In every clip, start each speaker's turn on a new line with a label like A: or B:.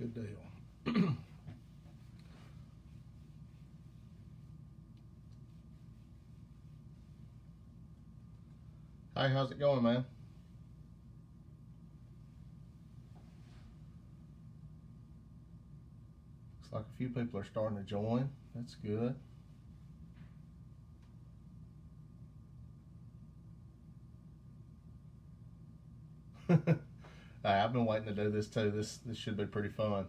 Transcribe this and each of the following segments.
A: Good deal. Hey, how's it going, man? Looks like a few people are starting to join. That's good. Hey, I've been waiting to do this too. This should be pretty fun.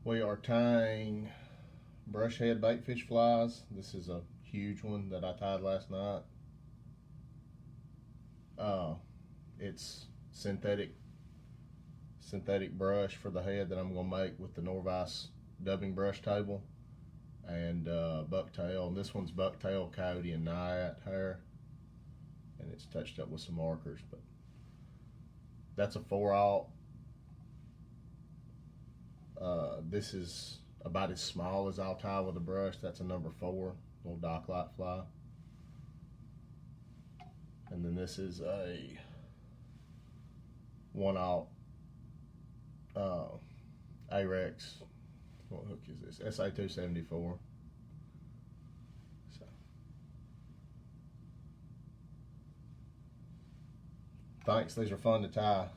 A: We are tying brush head baitfish flies. This is a huge one that I tied last night. It's synthetic brush for the head that I'm gonna make with the Norvise dubbing brush table and Bucktail. And this one's Bucktail, Coyote, and Nyatt hair, and it's touched up with some markers. But that's a 4/0. This is about as small as I'll tie with a brush. That's a number 4, little docklight fly. And then this is a 1/0 Ahrex. What hook is this? SA 274. So, thanks. These are fun to tie.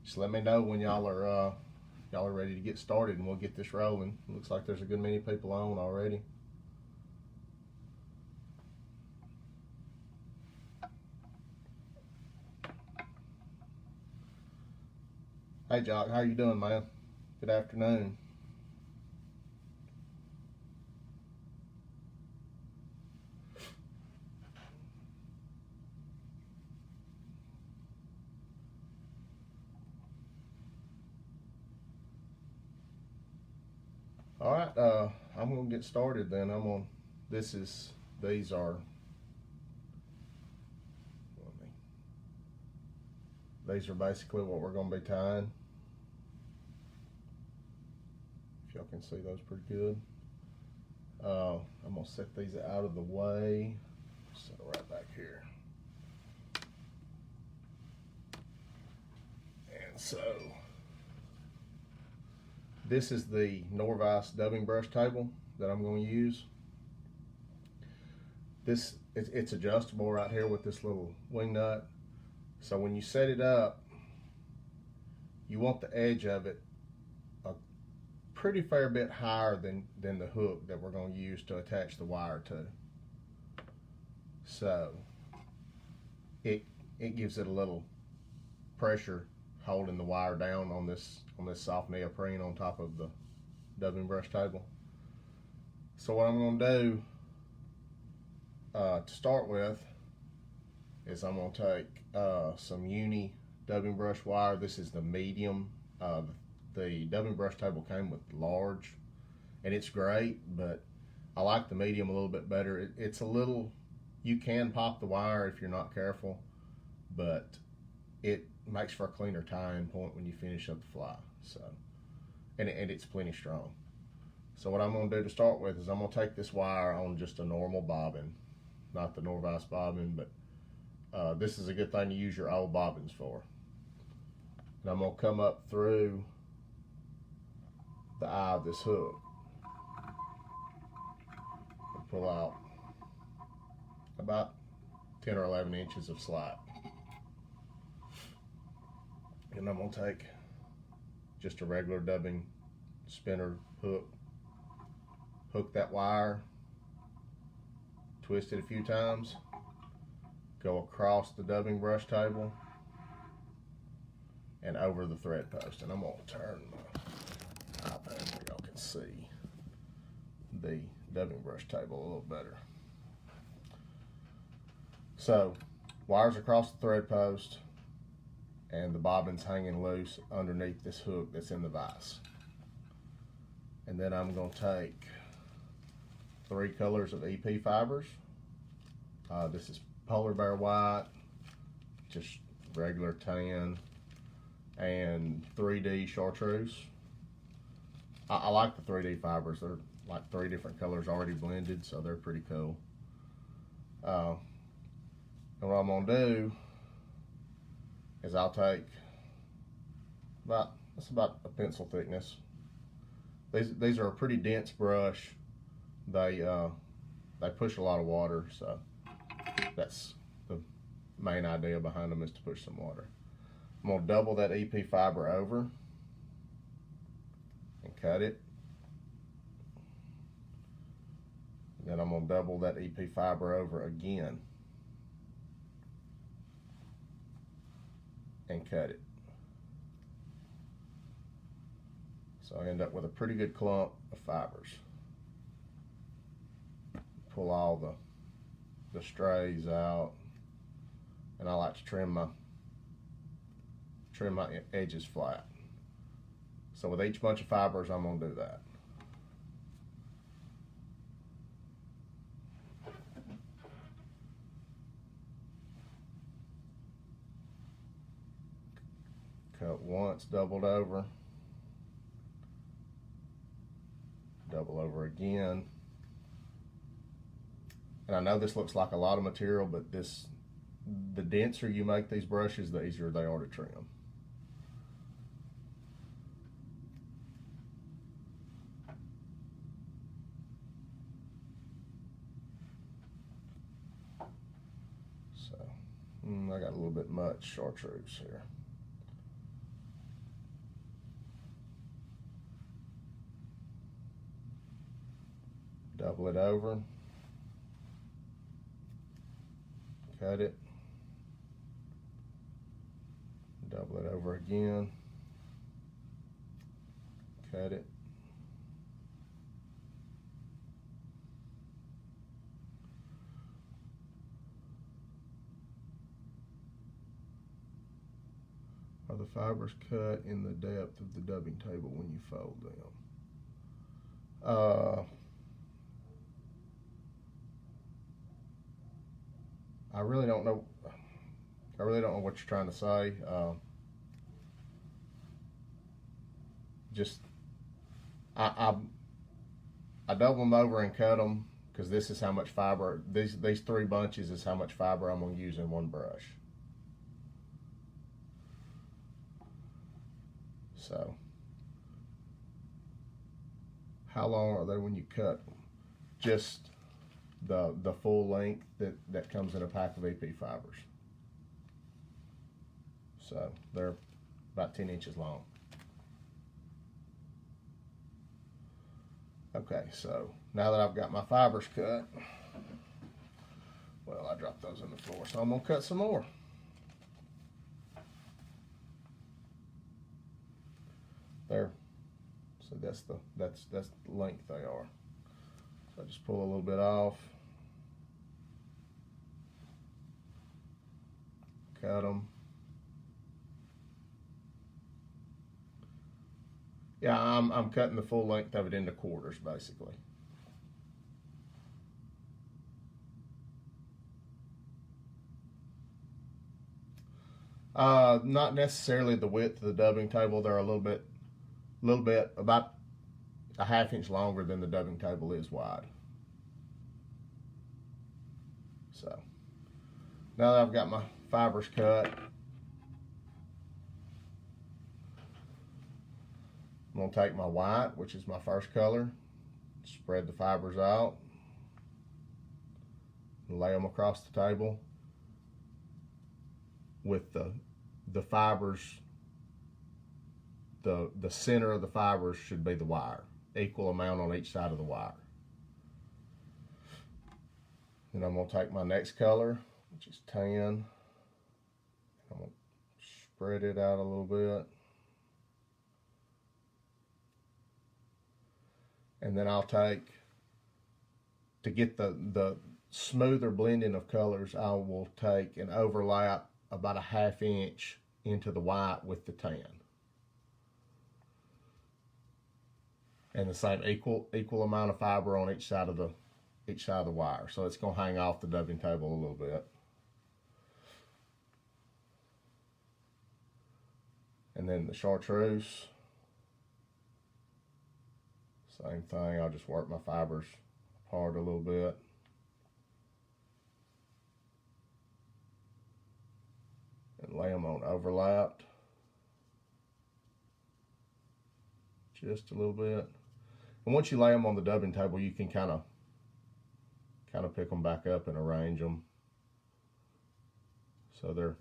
A: Just let me know when y'all are ready to get started, and we'll get this rolling. Looks like there's a good many people on already. Hey, Jock, how you doing, man? Good afternoon. All right, I'm gonna get started then. These are basically what we're gonna be tying. If y'all can see those pretty good. I'm gonna set these out of the way. Set it right back here. And so, this is the Norvise dubbing brush table that I'm going to use. It's adjustable right here with this little wing nut. So when you set it up, you want the edge of it a pretty fair bit higher than the hook that we're going to use to attach the wire to. So it gives it a little pressure holding the wire down on this soft neoprene on top of the dubbing brush table. So what I'm going to do to start with is I'm going to take some Uni Dubbing Brush Wire. This is the medium. The dubbing brush table came with large, and it's great, but I like the medium a little bit better. It's a little, you can pop the wire if you're not careful, but it makes for a cleaner tying point when you finish up the fly. So, and it's plenty strong. So what I'm going to do to start with is I'm going to take this wire on just a normal bobbin, not the Norvise bobbin, but this is a good thing to use your old bobbins for. And I'm going to come up through the eye of this hook and pull out about 10 or 11 inches of slack. And I'm going to take just a regular dubbing spinner hook, hook that wire, twist it a few times, go across the dubbing brush table and over the thread post. And I'm going to turn my iPad so y'all can see the dubbing brush table a little better. So, wires across the thread post, and the bobbin's hanging loose underneath this hook that's in the vise. And then I'm going to take 3 colors of EP fibers. This is polar bear white, just regular tan, and 3D chartreuse. I like the 3D fibers. They're like 3 different colors already blended, so they're pretty cool. And what I'm gonna do is I'll take that's about a pencil thickness. These are a pretty dense brush. They push a lot of water, so that's the main idea behind them, is to push some water. I'm gonna double that EP fiber over and cut it. Then I'm gonna double that EP fiber over again and cut it. So I end up with a pretty good clump of fibers. Pull all the strays out, and I like to trim my edges flat. So with each bunch of fibers, I'm gonna do that. Cut once, doubled over, double over again. And I know this looks like a lot of material, but the denser you make these brushes, the easier they are to trim. So, I got a little bit much chartreuse here. Double it over, cut it, double it over again, cut it, are the fibers cut in the depth of the dubbing table when you fold them? I really don't know. I really don't know what you're trying to say. I double them over and cut them because this is how much fiber. These three bunches is how much fiber I'm going to use in one brush. So, how long are they when you cut them? Just the full length that comes in a pack of EP fibers. So they're about 10 inches long. Okay, so now that I've got my fibers cut, well, I dropped those on the floor, so I'm gonna cut some more. There. So that's the length they are. So I just pull a little bit off, cut them. Yeah, I'm cutting the full length of it into quarters, basically. Not necessarily the width of the dubbing table. They're a little bit, about a ½ inch longer than the dubbing table is wide. So now that I've got my fibers cut, I'm going to take my white, which is my first color, spread the fibers out, and lay them across the table with the fibers, the center of the fibers should be the wire, equal amount on each side of the wire. Then I'm going to take my next color, which is tan. I'm going to spread it out a little bit. And then I'll take, to get the smoother blending of colors, I will take and overlap about a ½ inch into the white with the tan. And the same equal amount of fiber on each side of the wire. So it's going to hang off the dubbing table a little bit. And then the chartreuse, same thing. I'll just work my fibers apart a little bit. lay them on overlapped just a little bit. And once you lay them on the dubbing table, you can kind of pick them back up and arrange them so they're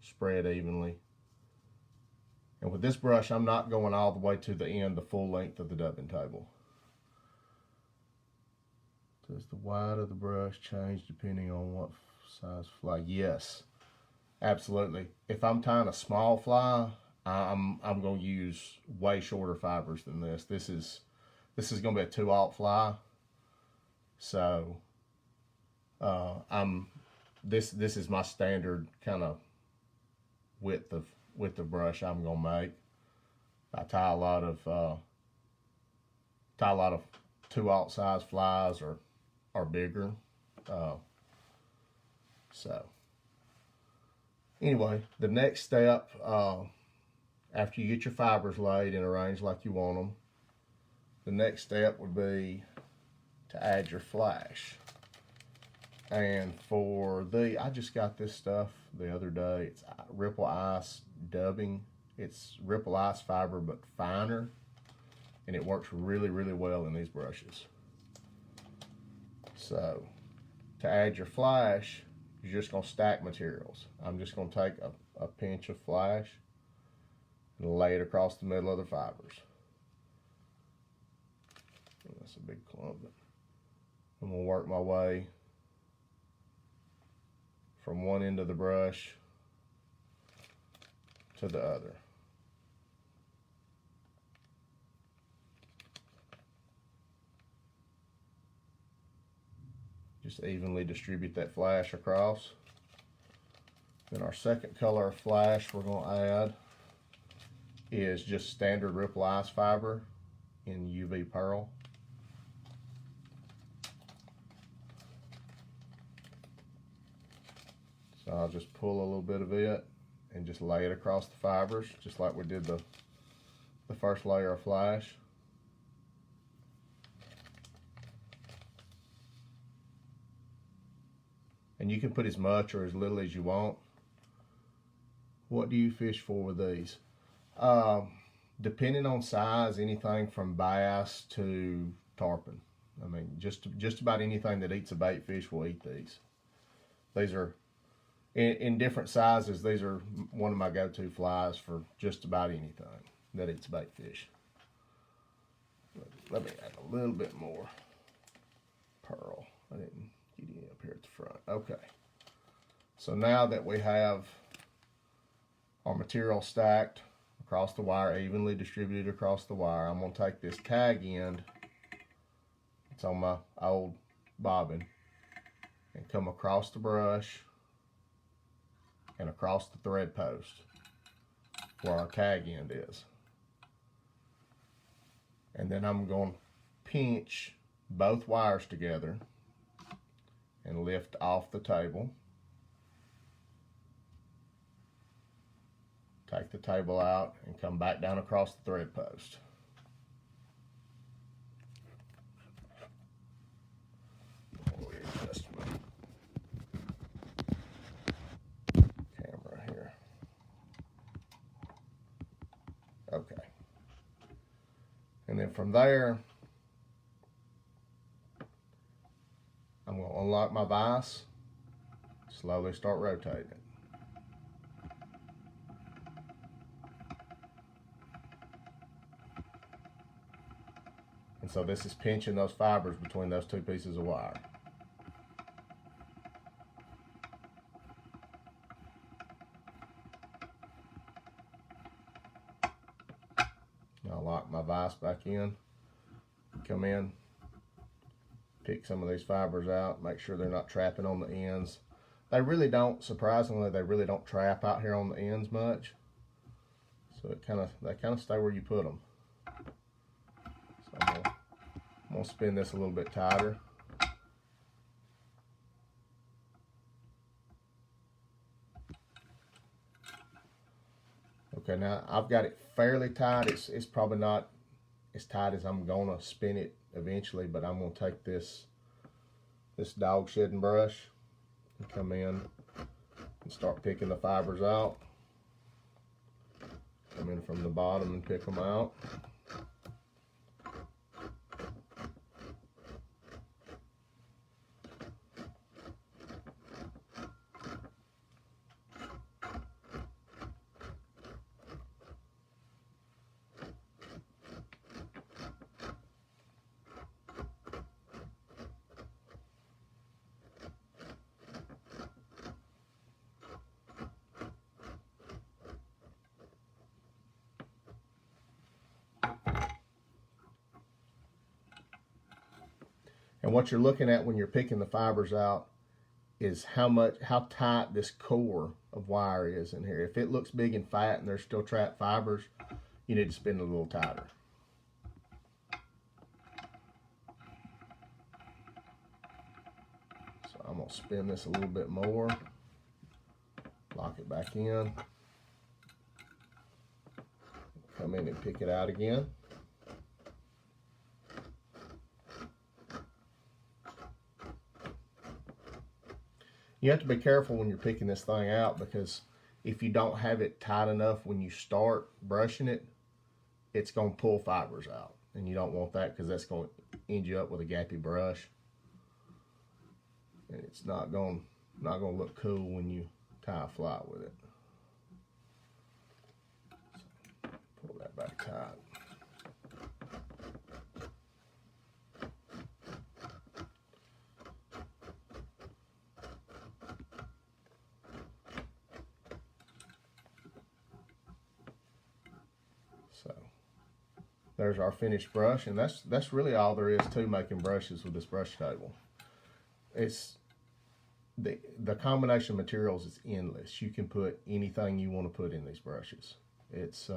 A: spread evenly. And with this brush, I'm not going all the way to the end, the full length of the dubbing table. Does the width of the brush change depending on what size fly? Yes, absolutely. If I'm tying a small fly, I'm going to use way shorter fibers than this. This is going to be a 2/0 fly, so this is my standard kind of width of brush I'm going to make. I tie a lot of 2/0 size flies or bigger. So anyway, the next step, after you get your fibers laid and arranged like you want them, the next step would be to add your flash. And for I just got this stuff the other day. It's Ripple Ice dubbing. It's Ripple Ice fiber but finer, and it works really, really well in these brushes. So to add your flash, you're just going to stack materials. I'm just going to take a pinch of flash and lay it across the middle of the fibers. Oh, that's a big clump. I'm going to work my way from one end of the brush to the other. Just evenly distribute that flash across. Then our second color of flash we're going to add is just standard Ripple Ice fiber in UV Pearl. So I'll just pull a little bit of it and just lay it across the fibers, just like we did the first layer of flash. And you can put as much or as little as you want. What do you fish for with these? Depending on size, anything from bass to tarpon. I mean, just about anything that eats a bait fish will eat these. These are in different sizes. These are one of my go-to flies for just about anything that eats bait fish. Let me add a little bit more pearl. I didn't get any up here at the front. Okay. So now that we have our material stacked across the wire, evenly distributed across the wire, I'm going to take this tag end, it's on my old bobbin, and come across the brush and across the thread post where our tag end is. And then I'm going to pinch both wires together and lift off the table. Take the table out and come back down across the thread post. Readjust my camera here. Okay. And then from there, I'm going to unlock my vise, slowly start rotating it. And so this is pinching those fibers between those two pieces of wire. I'll lock my vise back in, come in, pick some of these fibers out, make sure they're not trapping on the ends. They really don't, surprisingly, they really don't trap out here on the ends much. So they kind of stay where you put them. So I'm gonna spin this a little bit tighter. Okay, now I've got it fairly tight. It's probably not as tight as I'm gonna spin it eventually, but I'm gonna take this dog shedding brush and come in and start picking the fibers out. Come in from the bottom and pick them out. And what you're looking at when you're picking the fibers out is how tight this core of wire is in here. If it looks big and fat and there's still trapped fibers, you need to spin it a little tighter. So I'm gonna spin this a little bit more, lock it back in, come in and pick it out again. You have to be careful when you're picking this thing out, because if you don't have it tight enough when you start brushing it, it's going to pull fibers out. And you don't want that, because that's going to end you up with a gappy brush. And it's not going to look cool when you tie a fly with it. So, pull that back tight. So there's our finished brush, and that's really all there is to making brushes with this brush table. It's the combination of materials is endless. You can put anything you want to put in these brushes. It's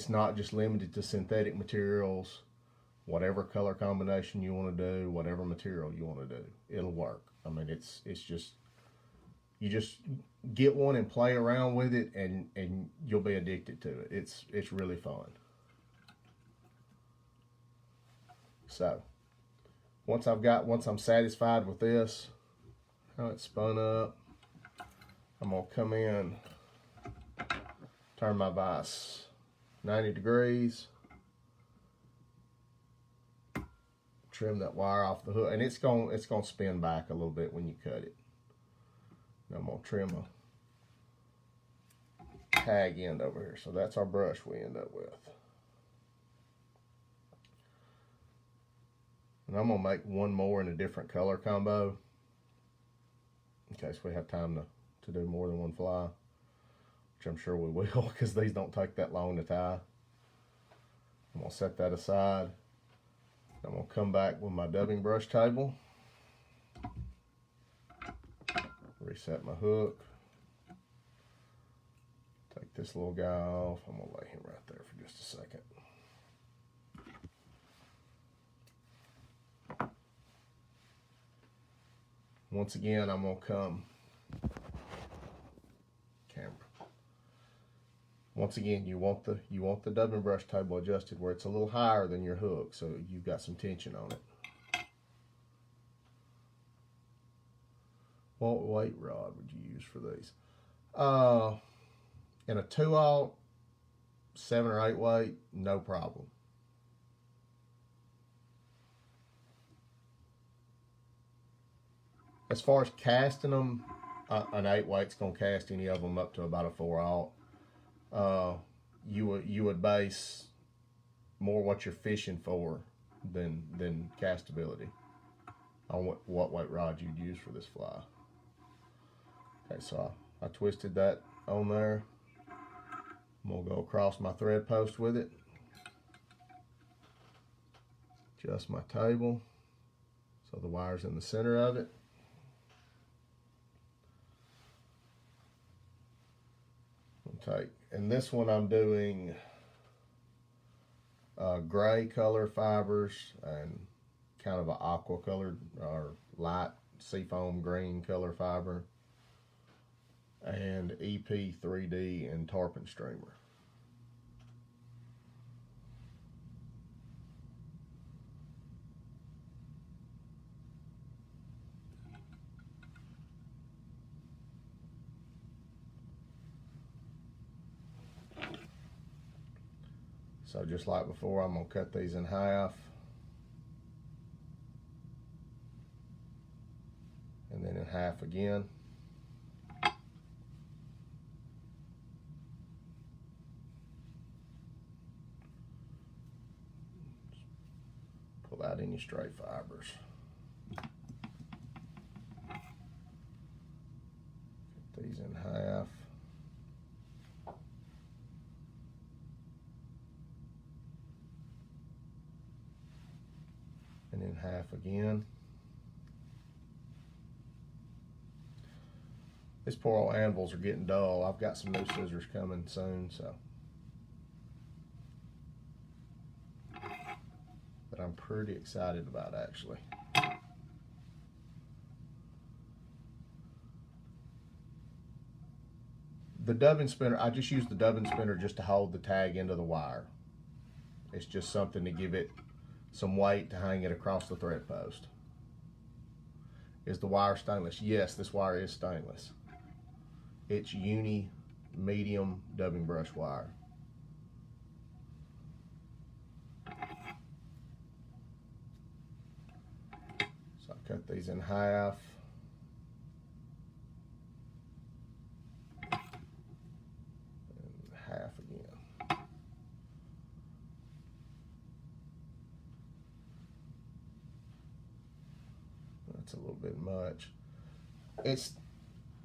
A: not just limited to synthetic materials. Whatever color combination you want to do, whatever material you want to do, it'll work. I mean, it's just, you just get one and play around with it, and you'll be addicted to it. It's really fun. So once I'm satisfied with this, how it's spun up, I'm gonna come in, turn my vise 90 degrees, trim that wire off the hook, and it's gonna spin back a little bit when you cut it. I'm going to trim a tag end over here. So that's our brush we end up with. And I'm going to make one more in a different color combo, in case we have time to do more than one fly, which I'm sure we will, because these don't take that long to tie. I'm going to set that aside. I'm going to come back with my dubbing brush table. Reset my hook. Take this little guy off. I'm going to lay him right there for just a second. Once again, I'm going to come. Camera. Once again, you want the dubbing brush table adjusted where it's a little higher than your hook, so you've got some tension on it. What weight rod would you use for these? In a 2/0, 7 or 8 weight, no problem. As far as casting them, an 8 weight's gonna cast any of them up to about a 4/0. You would base more what you're fishing for than castability on what weight rod you'd use for this fly. Okay, so I twisted that on there. I'm gonna go across my thread post with it. Adjust my table so the wire's in the center of it. Take, and this one I'm doing gray color fibers and kind of an aqua colored or light seafoam green color fiber, and EP 3D and Tarpon Streamer. So just like before, I'm going to cut these in half. And then in half again. Pull out any stray fibers. Cut these in half. And in half again. These poor old anvils are getting dull. I've got some new scissors coming soon, so. That I'm pretty excited about, actually. The dubbing spinner, I just use the dubbing spinner just to hold the tag into the wire. It's just something to give it some weight to hang it across the thread post. Is the wire stainless? Yes, this wire is stainless. It's Uni medium dubbing brush wire. So I cut these in half. And half again. That's a little bit much. It's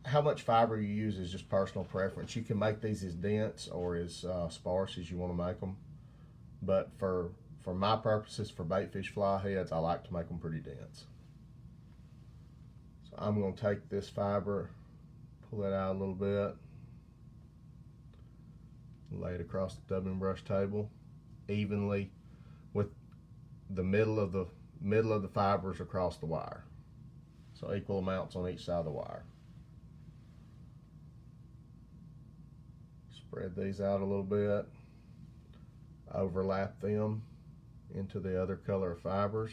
A: how much fiber you use is just personal preference. You can make these as dense or as sparse as you want to make them. But for my purposes, for baitfish fly heads, I like to make them pretty dense. So I'm going to take this fiber, pull it out a little bit, lay it across the dubbing brush table evenly with the middle of the fibers across the wire. So equal amounts on each side of the wire. Spread these out a little bit, overlap them into the other color of fibers.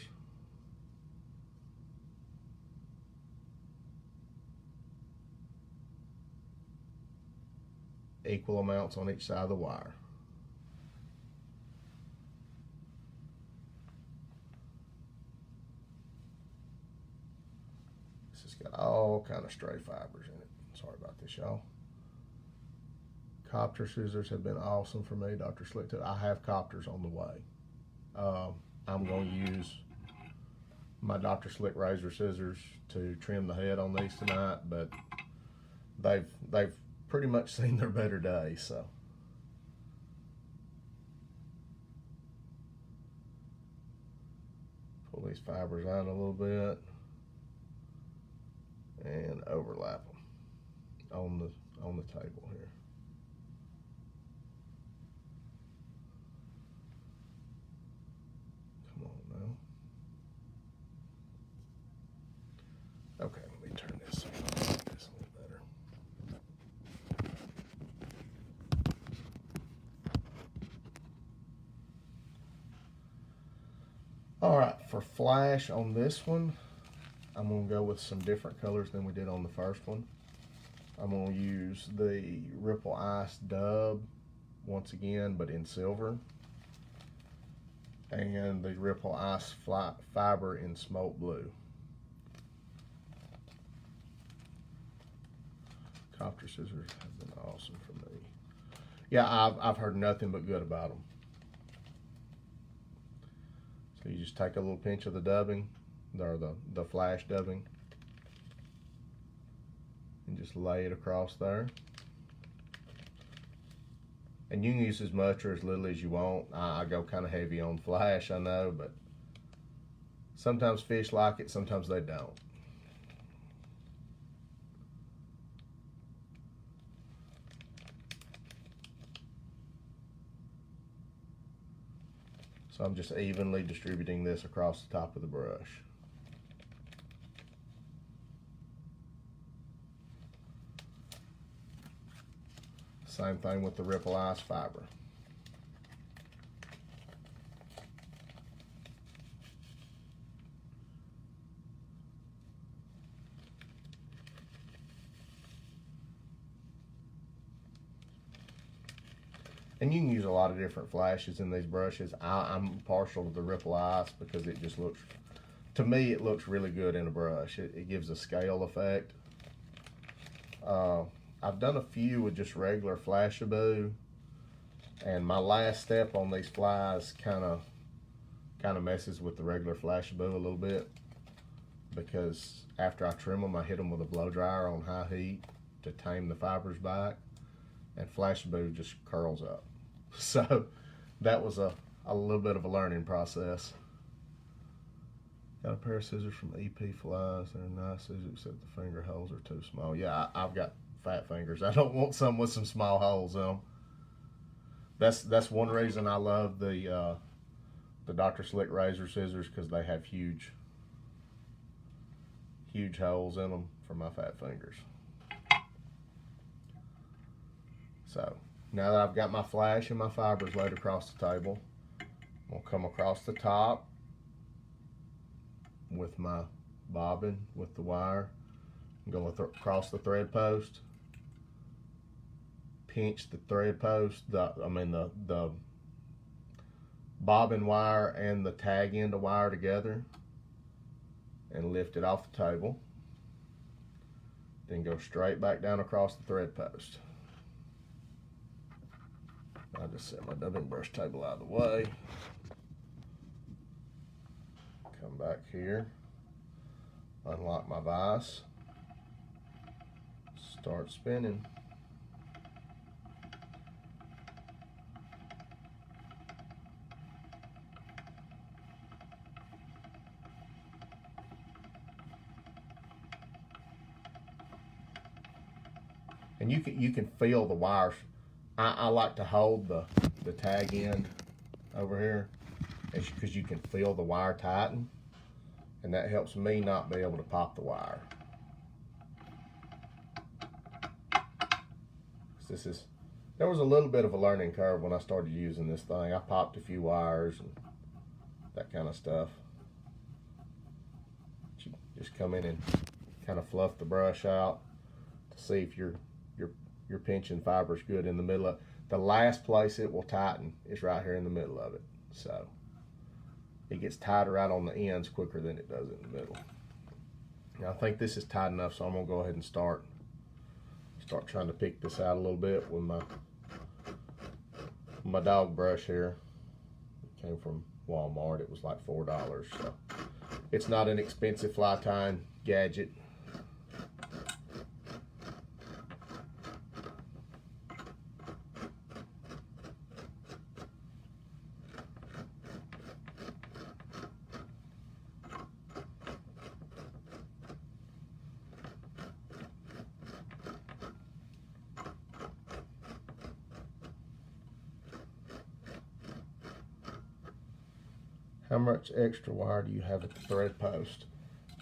A: Equal amounts on each side of the wire. This has got all kind of stray fibers in it. Sorry about this, y'all. Copter scissors have been awesome for me. Dr. Slick too. I have copters on the way. I'm going to use my Dr. Slick razor scissors to trim the head on these tonight, but they've pretty much seen their better days. So pull these fibers out a little bit and overlap them on the table here. Okay, let me turn this a little better. All right, for flash on this one, I'm going to go with some different colors than we did on the first one. I'm going to use the Ripple Ice Dub once again, but in silver, and the Ripple Ice Fiber in Smoke Blue. Copter scissors have been awesome for me. Yeah, I've heard nothing but good about them. So you just take a little pinch of the dubbing, or the flash dubbing, and just lay it across there. And you can use as much or as little as you want. I go kind of heavy on flash, I know, but sometimes fish like it, sometimes they don't. So I'm just evenly distributing this across the top of the brush. Same thing with the Ripple Ice Fiber. And you can use a lot of different flashes in these brushes. I'm partial to the ripple ice because it just looks, to me, it looks really good in a brush. It gives a scale effect. I've done a few with just regular Flashaboo, and my last step on these flies kind of messes with the regular Flashaboo a little bit, because after I trim them, I hit them with a blow dryer on high heat to tame the fibers back, and Flashaboo just curls up. So that was a little bit of a learning process. Got a pair of scissors from EP Flies. They're nice scissors, except the finger holes are too small. Yeah, I've got fat fingers. I don't want some with some small holes in them. That's one reason I love the Dr. Slick razor scissors, because they have huge holes in them for my fat fingers. So now that I've got my flash and my fibers laid across the table, I'm gonna come across the top with my bobbin with the wire. I'm going across the thread post, pinch the thread post, the bobbin wire and the tag end of wire together, and lift it off the table. Then go straight back down across the thread post. I just set my dubbing brush table out of the way. Come back here, unlock my vise, start spinning. And you can feel the wires. I like to hold the tag end over here, because you can feel the wire tighten, and that helps me not be able to pop the wire. There was a little bit of a learning curve when I started using this thing. I popped a few wires and that kind of stuff. You just come in and kind of fluff the brush out to see if your pinching fiber's good in the middle of the last place it will tighten is right here in the middle of it. So it gets tighter out on the ends quicker than it does in the middle. Now I think this is tight enough, so I'm gonna go ahead and start trying to pick this out a little bit with my dog brush here. It came from Walmart. It was like $4, so it's not an expensive fly tying gadget. How much extra wire do you have at the thread post?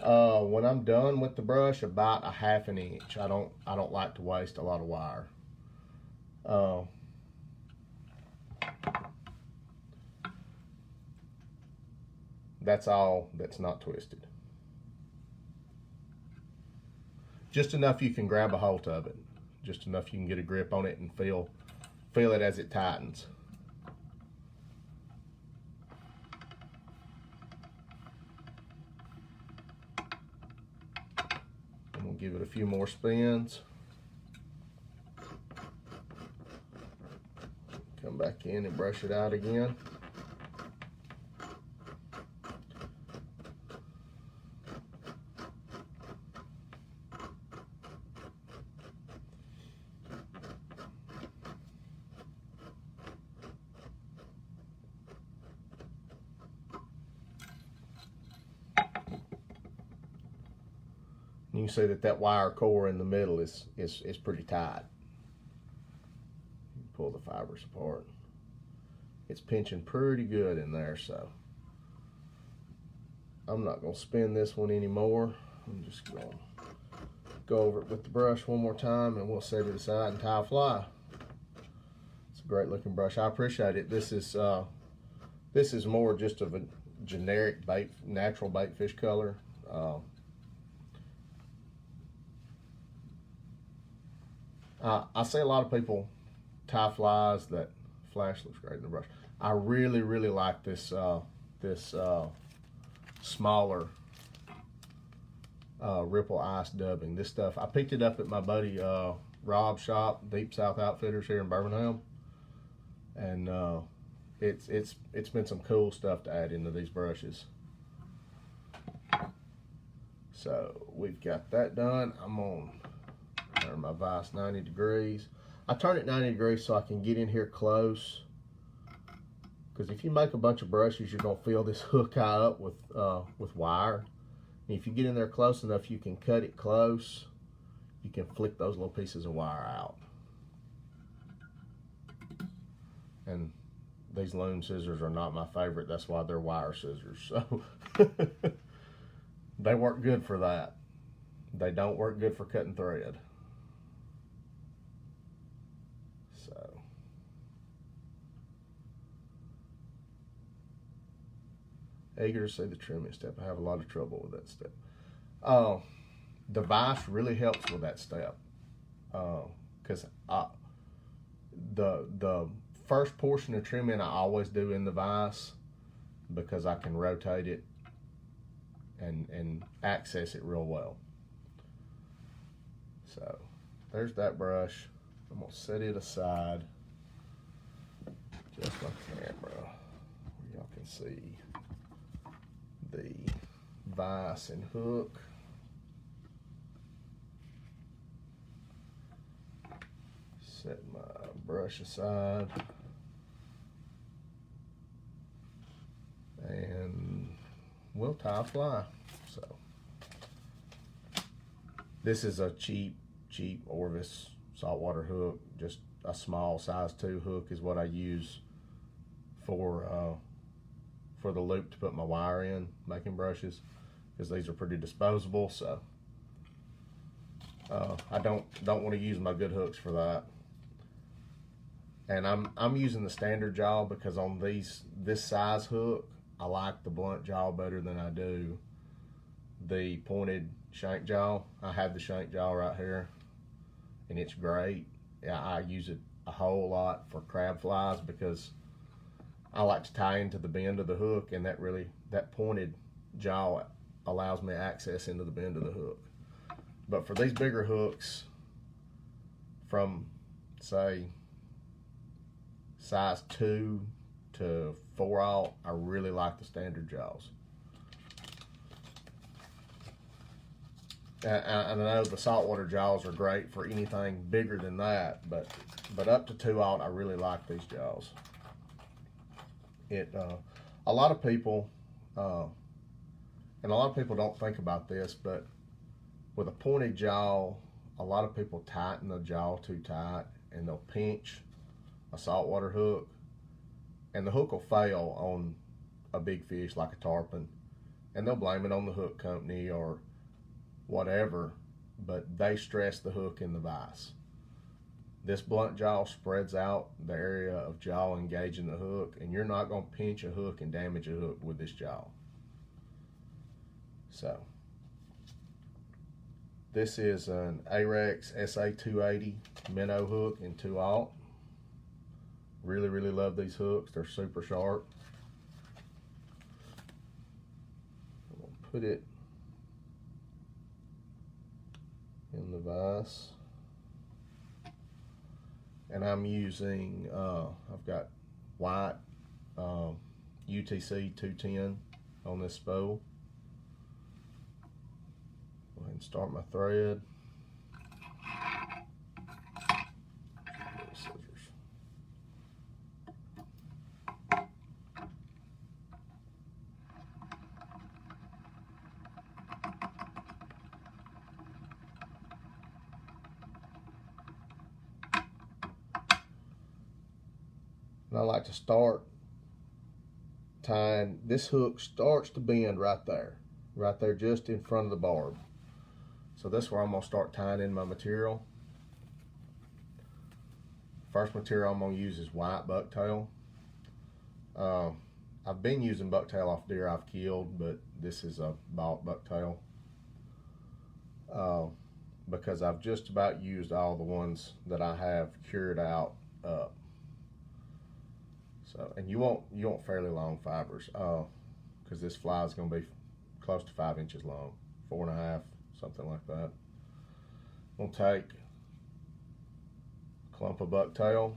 A: When I'm done with the brush, about a ½ an inch. I don't like to waste a lot of wire. That's all that's not twisted. Just enough you can grab a hold of it. Just enough you can get a grip on it and feel it as it tightens. We'll give it a few more spins. Come back in and brush it out again. You can see that wire core in the middle is pretty tight. Pull the fibers apart. It's pinching pretty good in there, so I'm not going to spin this one anymore. I'm just going to go over it with the brush one more time, and we'll set it aside and tie a fly. It's a great looking brush. I appreciate it. This is more just of a generic natural bait fish color. I see a lot of people tie flies that flash looks great in the brush. I really, really like this smaller ripple ice dubbing. This stuff, I picked it up at my buddy Rob's shop, Deep South Outfitters here in Birmingham, and it's been some cool stuff to add into these brushes. So we've got that done. I'm on turn my vise 90 degrees. I turn it 90 degrees so I can get in here close, because if you make a bunch of brushes, you're gonna fill this hook eye up with wire. And if you get in there close enough, you can cut it close. You can flick those little pieces of wire out. And these loom scissors are not my favorite. That's why they're wire scissors. So they work good for that. They don't work good for cutting thread. So eager to see the trimming step. I have a lot of trouble with that step. The vise really helps with that step, because the first portion of trimming I always do in the vise, because I can rotate it and access it real well. So there's that brush. I'm gonna set it aside, just my camera, where y'all can see the vise and hook. Set my brush aside, and we'll tie a fly. So this is a cheap Norvise saltwater hook. Just a small size 2 hook is what I use for the loop to put my wire in making brushes, because these are pretty disposable. So I don't want to use my good hooks for that. And I'm using the standard jaw, because on this size hook, I like the blunt jaw better than I do the pointed shank jaw. I have the shank jaw right here, and it's great. I use it a whole lot for crab flies, because I like to tie into the bend of the hook, and that pointed jaw allows me access into the bend of the hook. But for these bigger hooks, from say size 2 to 4/0, I really like the standard jaws. And I know the saltwater jaws are great for anything bigger than that, but up to 2/0, I really like these jaws. A lot of people, and a lot of people don't think about this, but with a pointed jaw, a lot of people tighten the jaw too tight, and they'll pinch a saltwater hook, and the hook will fail on a big fish like a tarpon, and they'll blame it on the hook company or whatever, but they stress the hook in the vise. This blunt jaw spreads out the area of jaw engaging the hook, and you're not going to pinch a hook and damage a hook with this jaw. So this is an Ahrex SA 280 minnow hook in 2/0. Really love these hooks. They're super sharp. I'm going to put it in the vise. And I'm using, I've got white UTC 210 on this spool. Go ahead and start my thread. Scissors. And I like to start tying, this hook starts to bend right there just in front of the barb. So that's where I'm going to start tying in my material. First material I'm going to use is white bucktail. I've been using bucktail off deer I've killed, but this is a bought bucktail, because I've just about used all the ones that I have cured out up. So, and you want fairly long fibers, because this fly is going to be close to 5 inches long, 4.5, something like that. We'll take a clump of bucktail.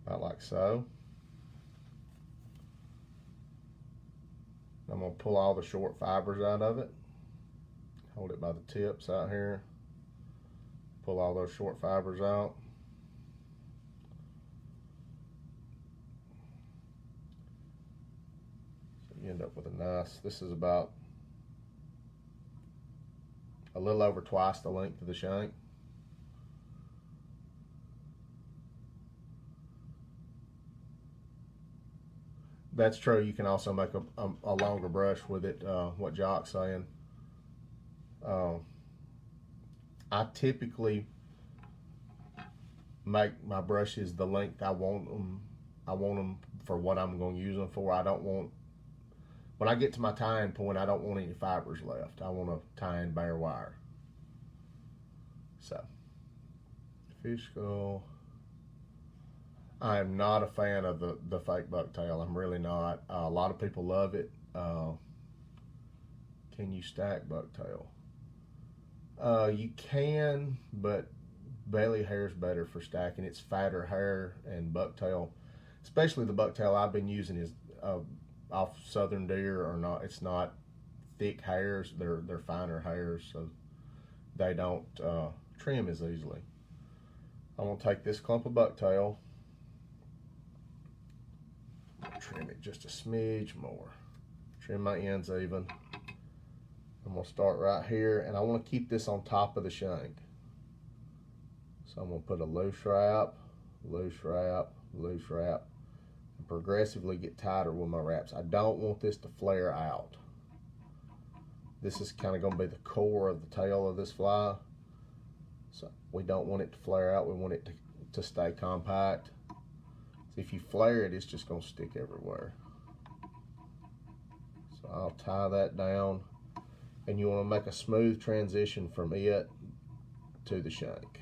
A: About like so. I'm going to pull all the short fibers out of it. Hold it by the tips out here. Pull all those short fibers out. So you end up with a nice, this is about a little over twice the length of the shank. That's true. You can also make a longer brush with it, what Jock's saying. I typically make my brushes the length I want them. I want them for what I'm going to use them for. I don't want, when I get to my tying point, I don't want any fibers left. I want to tie in bare wire. So, fish skull. I am not a fan of the fake bucktail. I'm really not. A lot of people love it. Can you stack bucktail? You can, but belly hair is better for stacking. It's fatter hair, and bucktail, especially the bucktail I've been using, is off southern deer or not. It's not thick hairs. They're finer hairs, so they don't trim as easily. I'm gonna take this clump of bucktail, trim it just a smidge more, trim my ends even. I'm going to start right here, and I want to keep this on top of the shank. So I'm going to put a loose wrap, loose wrap, loose wrap, and progressively get tighter with my wraps. I don't want this to flare out. This is kind of going to be the core of the tail of this fly. So we don't want it to flare out. We want it to stay compact. So if you flare it, it's just going to stick everywhere. So I'll tie that down. And you want to make a smooth transition from it to the shank.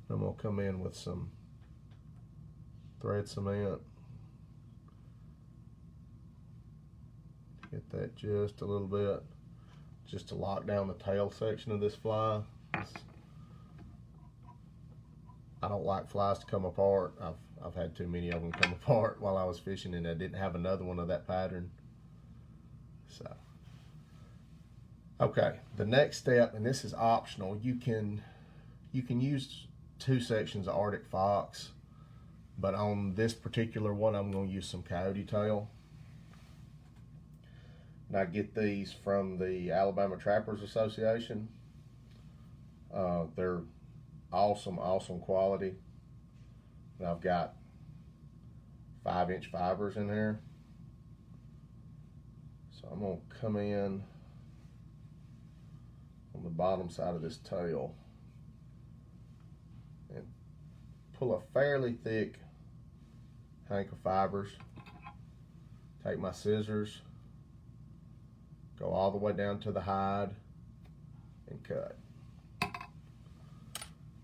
A: I'm going to come in with some thread cement. Get that just a little bit, just to lock down the tail section of this fly. I don't like flies to come apart. I've had too many of them come apart while I was fishing, and I didn't have another one of that pattern. So, okay, the next step, and this is optional, you can use 2 sections of Arctic Fox, but on this particular one, I'm going to use some Coyote Tail. And I get these from the Alabama Trappers Association. They're awesome quality. And I've got 5-inch fibers in there. So I'm going to come in on the bottom side of this tail and pull a fairly thick hank of fibers. Take my scissors, go all the way down to the hide, and cut.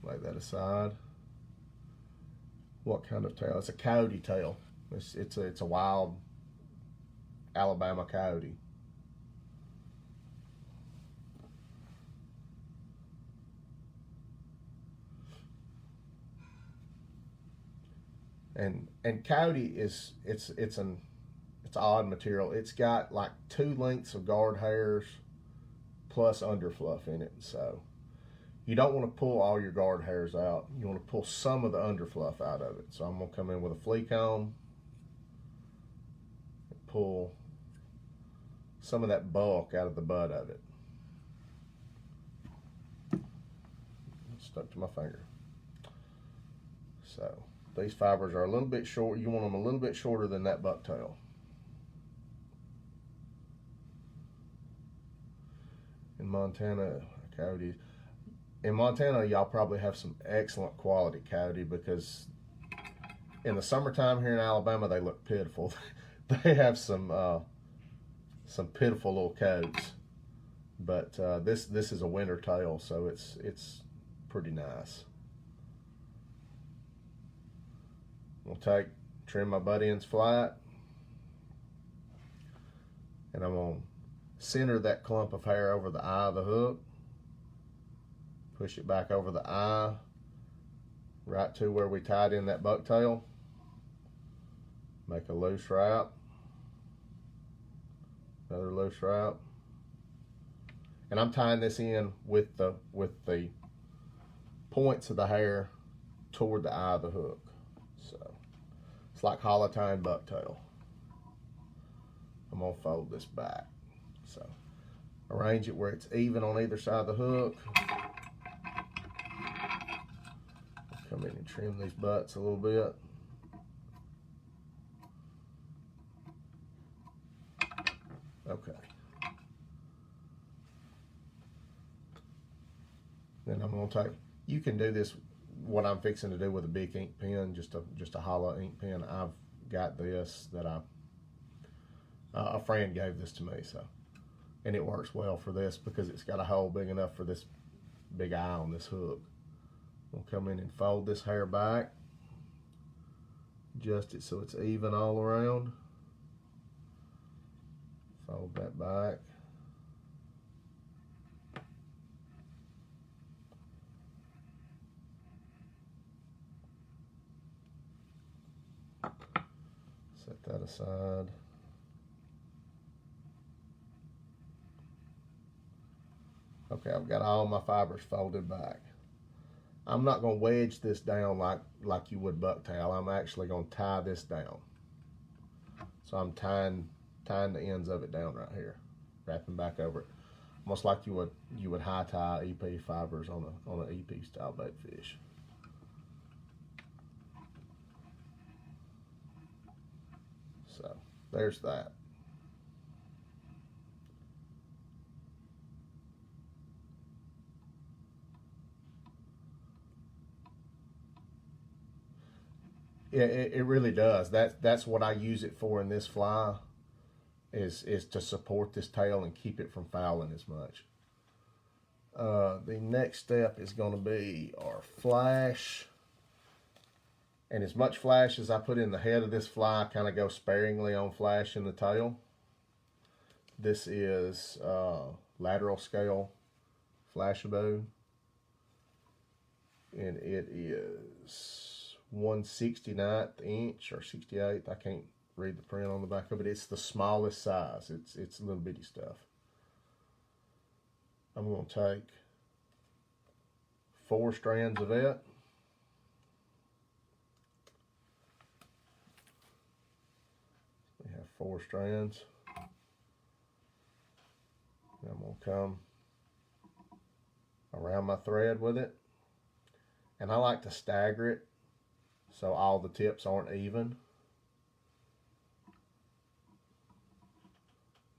A: Lay that aside. What kind of tail? It's a coyote tail. It's a wild Alabama coyote. And coyote is it's odd material. It's got like 2 lengths of guard hairs plus underfluff in it. So you don't want to pull all your guard hairs out. You want to pull some of the underfluff out of it. So I'm going to come in with a flea comb and pull some of that bulk out of the butt of it. It's stuck to my finger. So these fibers are a little bit short. You want them a little bit shorter than that bucktail. In Montana, coyotes, in Montana, y'all probably have some excellent quality coyote, because in the summertime here in Alabama, they look pitiful. They have some pitiful little coyotes, but this is a winter tail, so it's pretty nice. I'll trim my butt ends flat, and I'm gonna center that clump of hair over the eye of the hook. Push it back over the eye, right to where we tied in that bucktail. Make a loose wrap. Another loose wrap. And I'm tying this in with the points of the hair toward the eye of the hook. So it's like hollow tying bucktail. I'm gonna fold this back. So arrange it where it's even on either side of the hook. Come in and trim these butts a little bit. Okay. Then I'm gonna take, you can do this, what I'm fixing to do, with a big ink pen, just a hollow ink pen. I've got this that a friend gave this to me, so, and it works well for this because it's got a hole big enough for this big eye on this hook. We'll come in and fold this hair back, adjust it so it's even all around. Fold that back. Set that aside. Okay, I've got all my fibers folded back. I'm not going to wedge this down like you would bucktail. I'm actually going to tie this down. So I'm tying the ends of it down right here, wrapping back over it, almost like you would high tie EP fibers on an EP style baitfish. So there's that. Yeah, it really does. That's what I use it for in this fly, is to support this tail and keep it from fouling as much. The next step is going to be our flash. And as much flash as I put in the head of this fly, I kind of go sparingly on flash in the tail. This is lateral scale Flashabou, and it is 1/69th inch or 68th. I can't read the print on the back of it. It's the smallest size. It's little bitty stuff. I'm going to take 4 strands of it. We have 4 strands. And I'm going to come around my thread with it. And I like to stagger it so all the tips aren't even.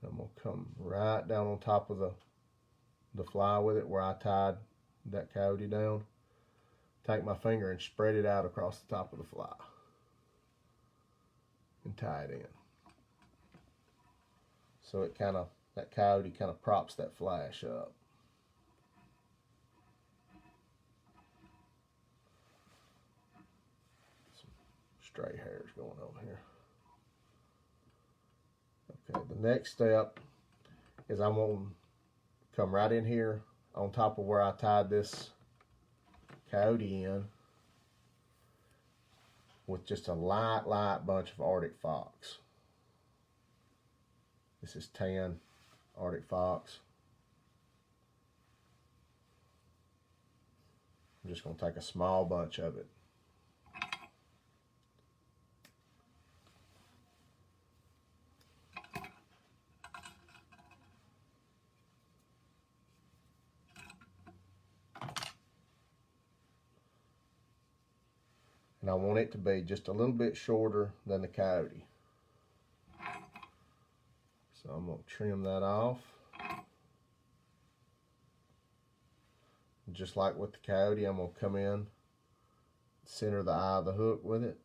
A: I'm going to come right down on top of the fly with it where I tied that coyote down. Take my finger and spread it out across the top of the fly and tie it in. So it that coyote kind of props that flash up. Some stray hairs going on here. Okay, the next step is I'm going to come right in here on top of where I tied this coyote in with just a light bunch of Arctic fox. This is tan Arctic fox. I'm just going to take a small bunch of it. And I want it to be just a little bit shorter than the coyote. So I'm going to trim that off. Just like with the Coyote, I'm going to come in, center the eye of the hook with it,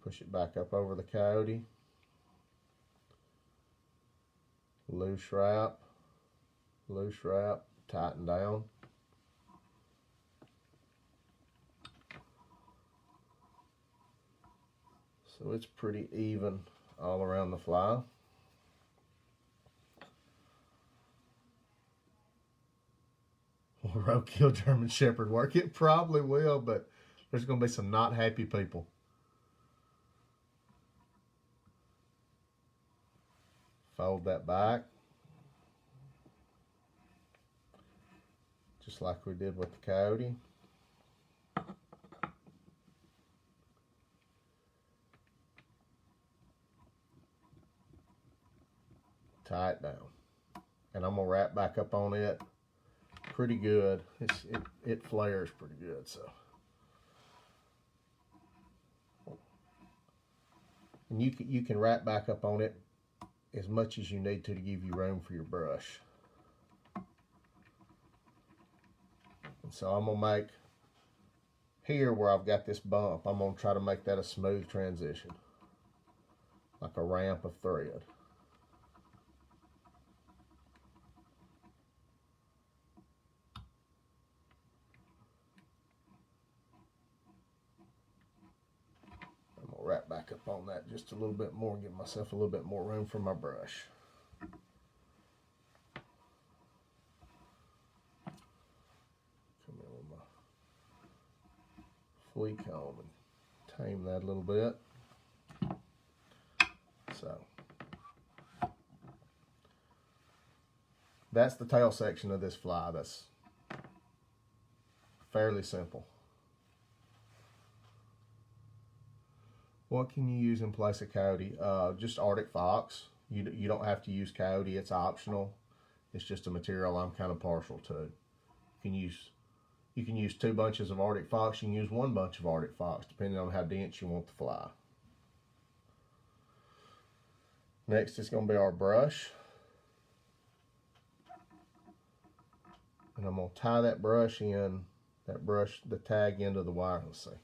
A: push it back up over the Coyote, loose wrap, tighten down. So it's pretty even all around the fly. Will roadkill German Shepherd work? It probably will, but there's going to be some not happy people. Fold that back, just like we did with the Coyote. Tie it down, and I'm gonna wrap back up on it pretty good. It flares pretty good, so. And you can wrap back up on it as much as you need to give you room for your brush. And so I'm gonna make here where I've got this bump, I'm gonna try to make that a smooth transition, like a ramp of thread. Wrap back up on that just a little bit more, give myself a little bit more room for my brush. Come in with my flea comb and tame that a little bit. So that's the tail section of this fly. That's fairly simple. What can you use in place of Coyote? Just Arctic Fox. You don't have to use Coyote. It's optional. It's just a material I'm kind of partial to. You can use 2 bunches of Arctic Fox. You can use 1 bunch of Arctic Fox, depending on how dense you want the fly. Next is going to be our brush. And I'm going to tie that brush in, the tag end of the wire. Let's see. I'm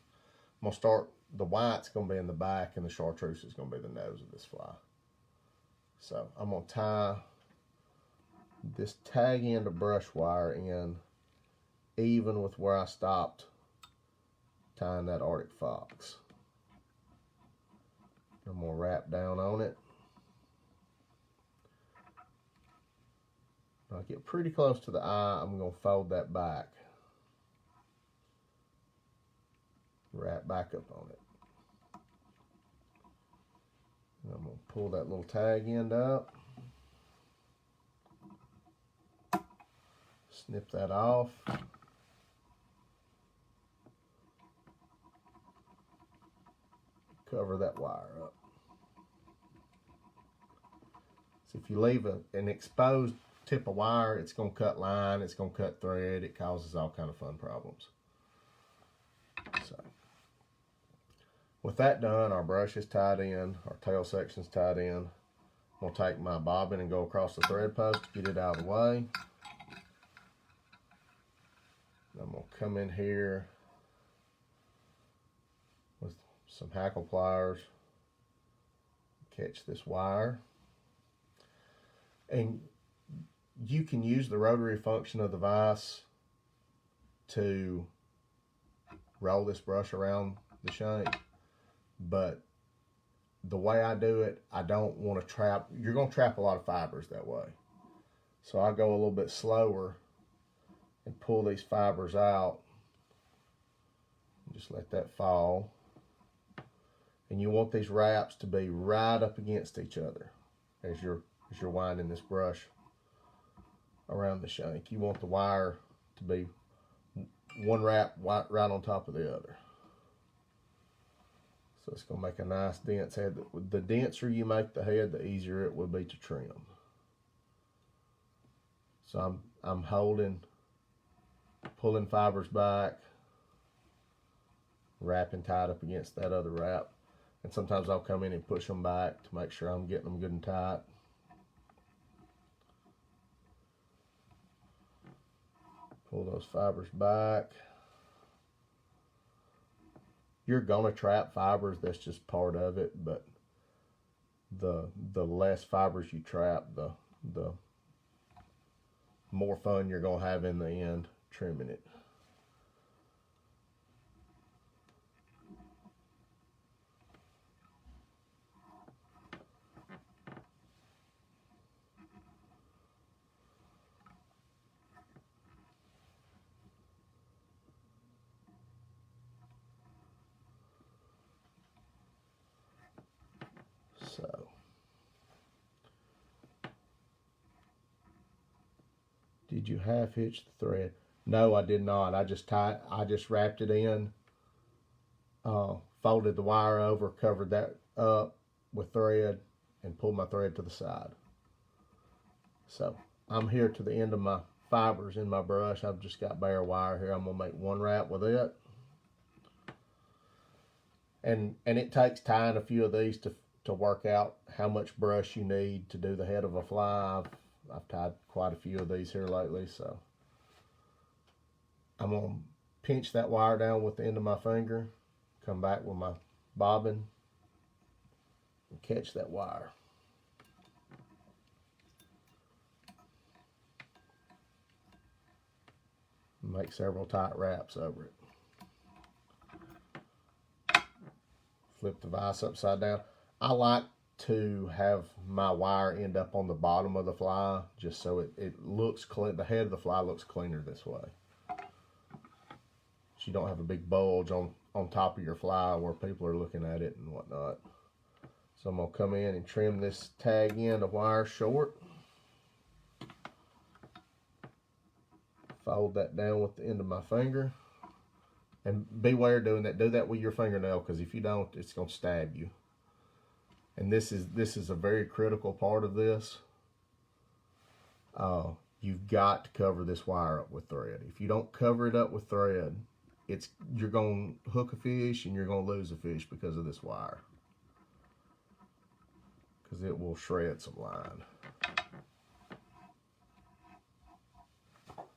A: going to start. The white's going to be in the back, and the chartreuse is going to be the nose of this fly. So I'm going to tie this tag end of brush wire in even with where I stopped tying that Arctic Fox. I'm going to wrap down on it. When I get pretty close to the eye, I'm going to fold that back. Wrap back up on it. And I'm going to pull that little tag end up. Snip that off. Cover that wire up. So if you leave an exposed tip of wire, it's going to cut line, it's going to cut thread, it causes all kind of fun problems. So with that done, our brush is tied in, our tail section's tied in. I'm going to take my bobbin and go across the thread post to get it out of the way. I'm going to come in here with some hackle pliers, catch this wire. And you can use the rotary function of the vise to roll this brush around the shank. But the way I do it, I don't want to trap. You're going to trap a lot of fibers that way. So I go a little bit slower and pull these fibers out. Just let that fall. And you want these wraps to be right up against each other as you're winding this brush around the shank. You want the wire to be one wrap right on top of the other. So it's going to make a nice dense head. The denser you make the head, the easier it will be to trim. So I'm holding, pulling fibers back, wrapping tight up against that other wrap. And sometimes I'll come in and push them back to make sure I'm getting them good and tight. Pull those fibers back. You're gonna trap fibers, that's just part of it, but the less fibers you trap, the more fun you're gonna have in the end trimming it. So did you half hitch the thread? No, I did not. I just wrapped it in, folded the wire over, covered that up with thread, and pulled my thread to the side. So I'm here to the end of my fibers in my brush. I've just got bare wire here. I'm gonna make one wrap with it. And it takes tying a few of these to work out how much brush you need to do the head of a fly. I've tied quite a few of these here lately, so I'm gonna pinch that wire down with the end of my finger, come back with my bobbin, and catch that wire. Make several tight wraps over it. Flip the vise upside down. I like to have my wire end up on the bottom of the fly, just so it looks clean. The head of the fly looks cleaner this way, so you don't have a big bulge on top of your fly where people are looking at it and whatnot. So I'm gonna come in and trim this tag end of wire short. Fold that down with the end of my finger, and beware doing that. Do that with your fingernail, because if you don't, it's gonna stab you. And this is a very critical part of this. You've got to cover this wire up with thread. If you don't cover it up with thread, you're going to hook a fish and you're going to lose a fish because of this wire, because it will shred some line.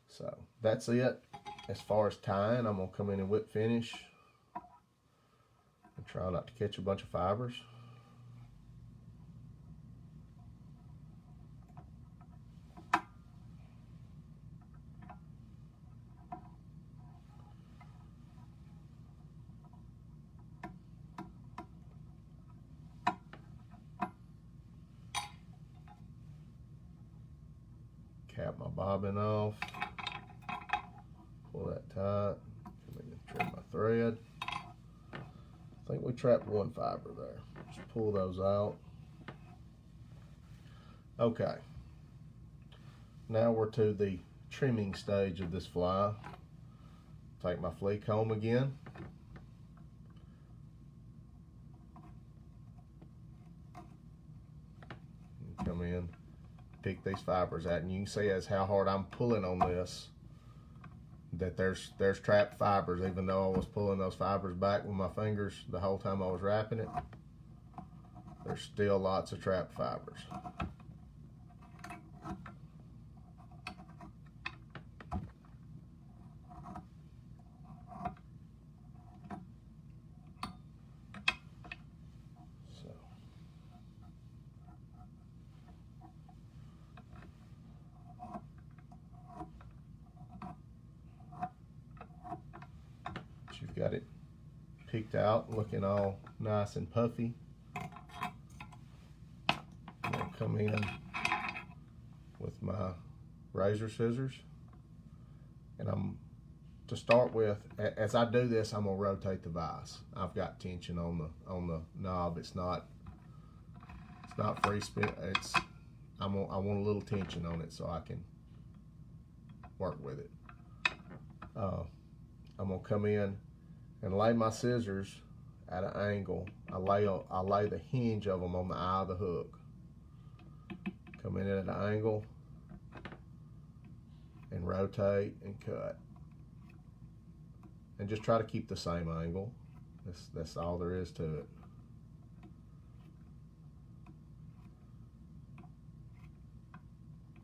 A: So that's it as far as tying. I'm going to come in and whip finish and try not to catch a bunch of fibers. Cap my bobbin off, pull that tight, come in and trim my thread. I think we trapped one fiber there. Just pull those out. Okay, now we're to the trimming stage of this fly. Take my flea comb again. And come in, pick these fibers out, and you can see as how hard I'm pulling on this that there's trapped fibers, even though I was pulling those fibers back with my fingers the whole time I was wrapping it. There's still lots of trapped fibers. You've got it picked out, looking all nice and puffy. I'm going to come in with my razor scissors, and to start with, as I do this, I'm going to rotate the vise. I've got tension on the knob. It's not free spin. I want a little tension on it so I can work with it. I'm going to come in and lay my scissors at an angle. I lay the hinge of them on the eye of the hook. Come in at an angle and rotate and cut. And just try to keep the same angle. That's all there is to it.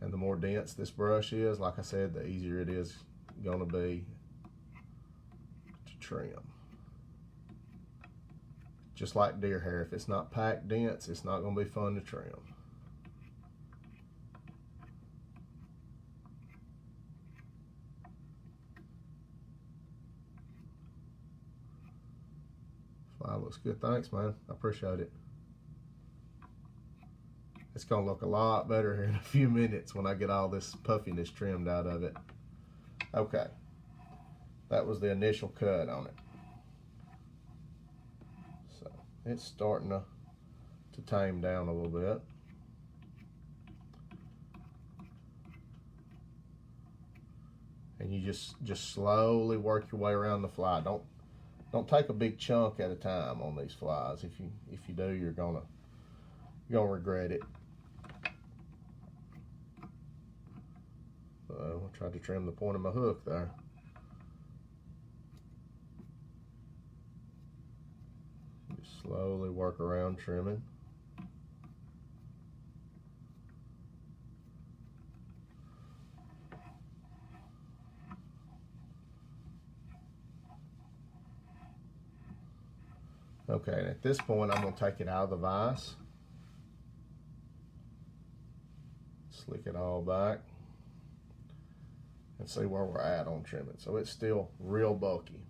A: And the more dense this brush is, like I said, the easier it is going to be to trim. Just like deer hair, if it's not packed dense, it's not going to be fun to trim. Fly looks good. Thanks, man. I appreciate it. It's going to look a lot better here in a few minutes when I get all this puffiness trimmed out of it. Okay. That was the initial cut on it. So it's starting to tame down a little bit. And you just slowly work your way around the fly. Don't take a big chunk at a time on these flies. If you do, you're gonna regret it. So I tried to trim the point of my hook there. Just slowly work around trimming. Okay, and at this point, I'm going to take it out of the vise. Slick it all back. And see where we're at on trimming. So it's still real bulky.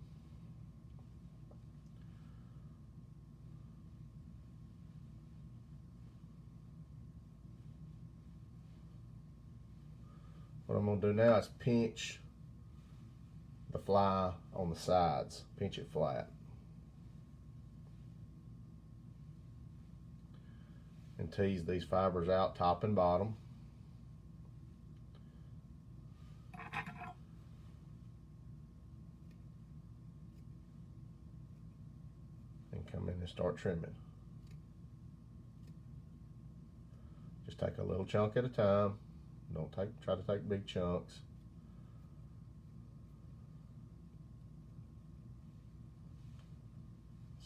A: What I'm going to do now is pinch the fly on the sides. Pinch it flat. And tease these fibers out top and bottom. And come in and start trimming. Just take a little chunk at a time. Don't try to take big chunks.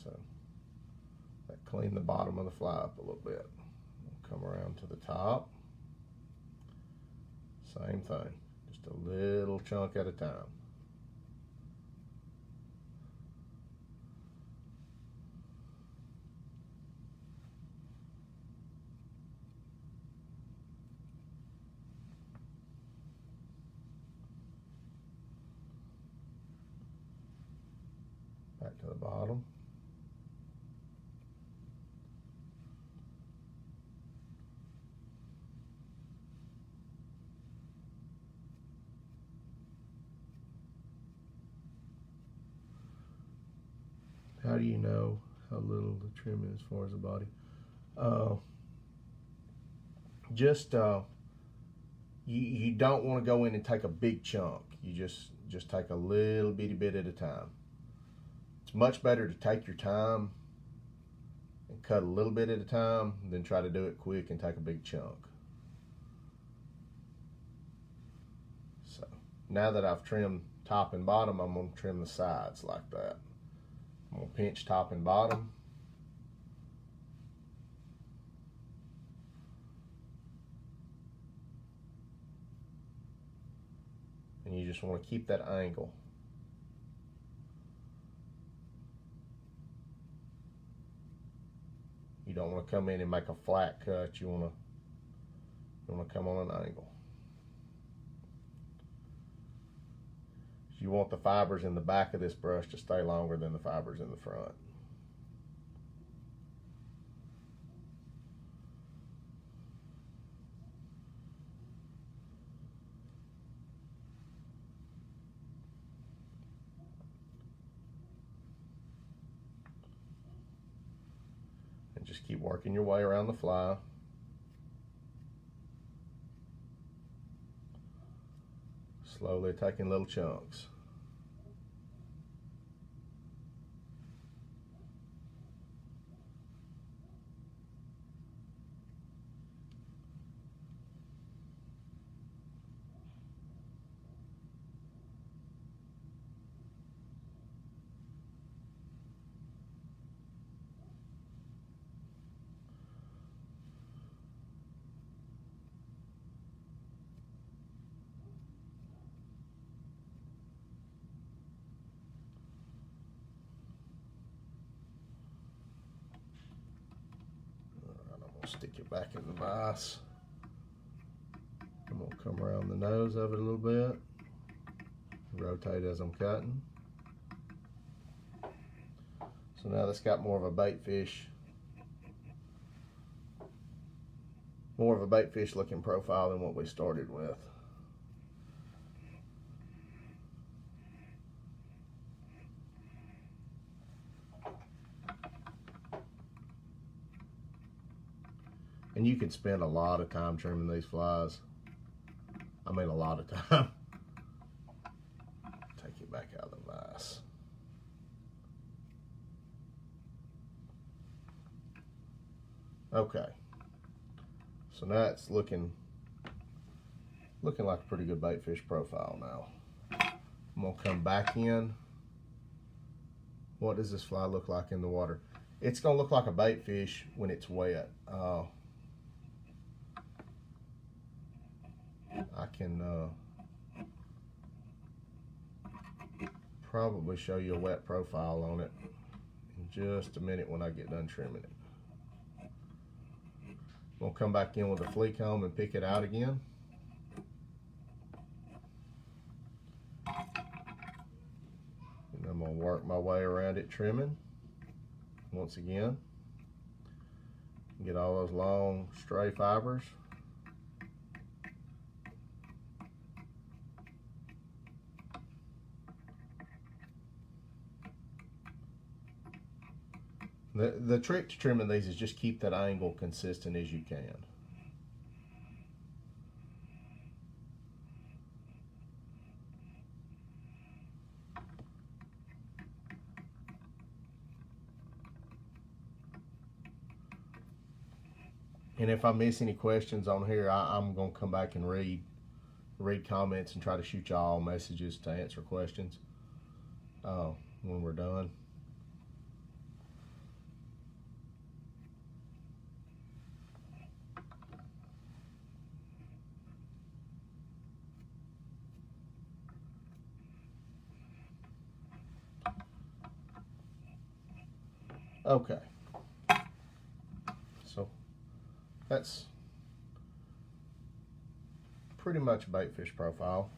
A: So that clean the bottom of the fly up a little bit. Come around to the top. Same thing, just a little chunk at a time. Back to the bottom. How do you know how little the trim is as far as the body? You don't want to go in and take a big chunk. You just take a little bitty bit at a time. It's much better to take your time and cut a little bit at a time than try to do it quick and take a big chunk. So now that I've trimmed top and bottom, I'm going to trim the sides like that. I'm going to pinch top and bottom. And you just want to keep that angle. You don't want to come in and make a flat cut. You want to come on an angle. You want the fibers in the back of this brush to stay longer than the fibers in the front. And just keep working your way around the fly. Slowly taking little chunks. Stick it back in the vise. I'm going to come around the nose of it a little bit. Rotate as I'm cutting. So now that's got more of a baitfish looking profile than what we started with. And you can spend a lot of time trimming these flies. I mean, a lot of time. Take it back out of the vise. Okay. So now it's looking like a pretty good baitfish profile now. I'm gonna come back in. What does this fly look like in the water? It's gonna look like a baitfish when it's wet. I can probably show you a wet profile on it in just a minute when I get done trimming it. I'm gonna come back in with a flea comb and pick it out again. And I'm gonna work my way around it trimming once again. Get all those long stray fibers. The trick to trimming these is just keep that angle consistent as you can. And if I miss any questions on here, I'm going to come back and read comments and try to shoot y'all messages to answer questions when we're done. Okay, so that's pretty much a baitfish profile.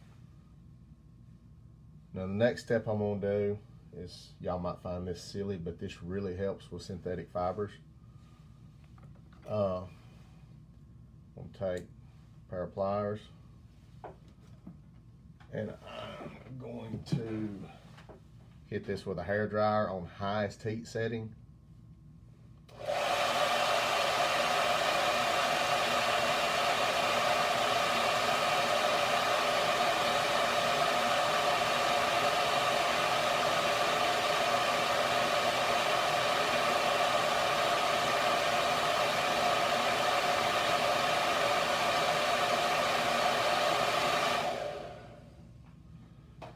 A: Now the next step I'm going to do is, y'all might find this silly, but this really helps with synthetic fibers. I'm going to take a pair of pliers and I'm going to hit this with a hair dryer on highest heat setting.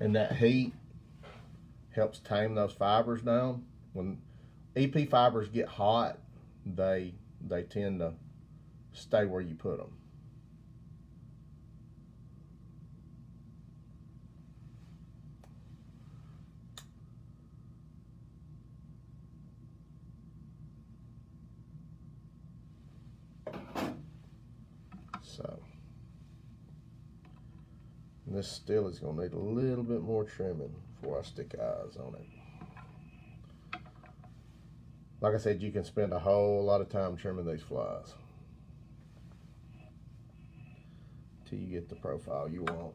A: And that heat helps tame those fibers down. When EP fibers get hot, they tend to stay where you put them. So this still is going to need a little bit more trimming before I stick eyes on it. Like I said, you can spend a whole lot of time trimming these flies till you get the profile you want.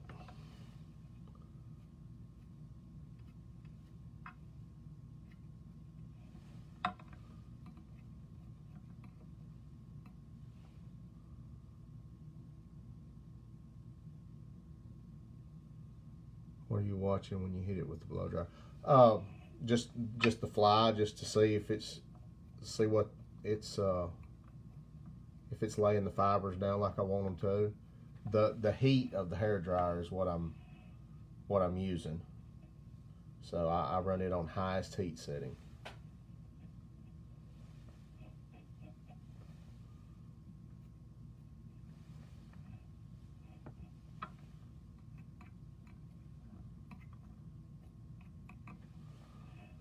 A: What are you watching when you hit it with the blow dryer? Just the fly, just to see if it's what it's if it's laying the fibers down like I want them to. The heat of the hair dryer is what I'm using. So I run it on highest heat setting.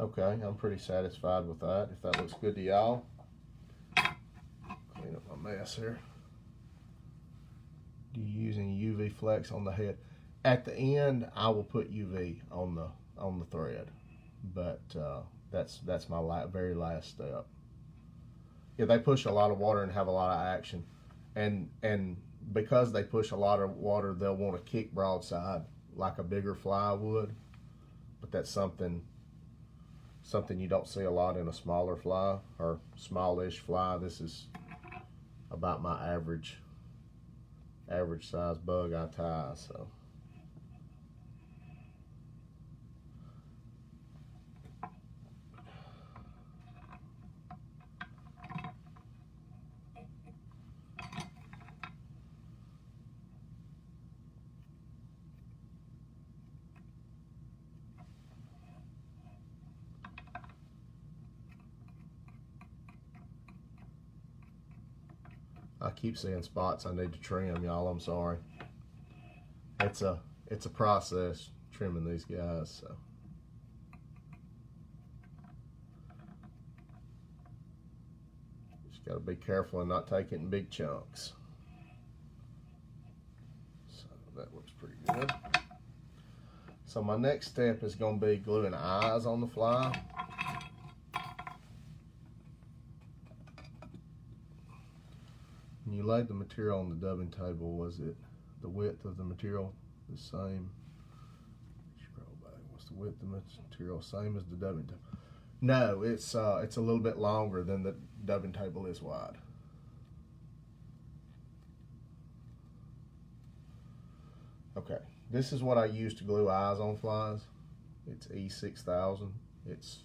A: Okay, I'm pretty satisfied with that. If that looks good to y'all, Clean up my mess here. Do you use any UV flex on the head? At the end, I will put UV on the thread, but that's my very last step. Yeah, they push a lot of water and have a lot of action, and because they push a lot of water, they'll want to kick broadside like a bigger fly would, but that's something you don't see a lot in a smaller fly or smallish fly. This is about my average size bug I tie, so. I keep seeing spots I need to trim, y'all. I'm sorry. It's a process trimming these guys, so. Just got to be careful and not take it in big chunks. So that looks pretty good. So my next step is going to be gluing eyes on the fly. When you laid the material on the dubbing table, was it the width of the material the same? Scroll back. Was the width of the material same as the dubbing table? No, it's a little bit longer than the dubbing table is wide. Okay, this is what I use to glue eyes on flies. It's E6000. It's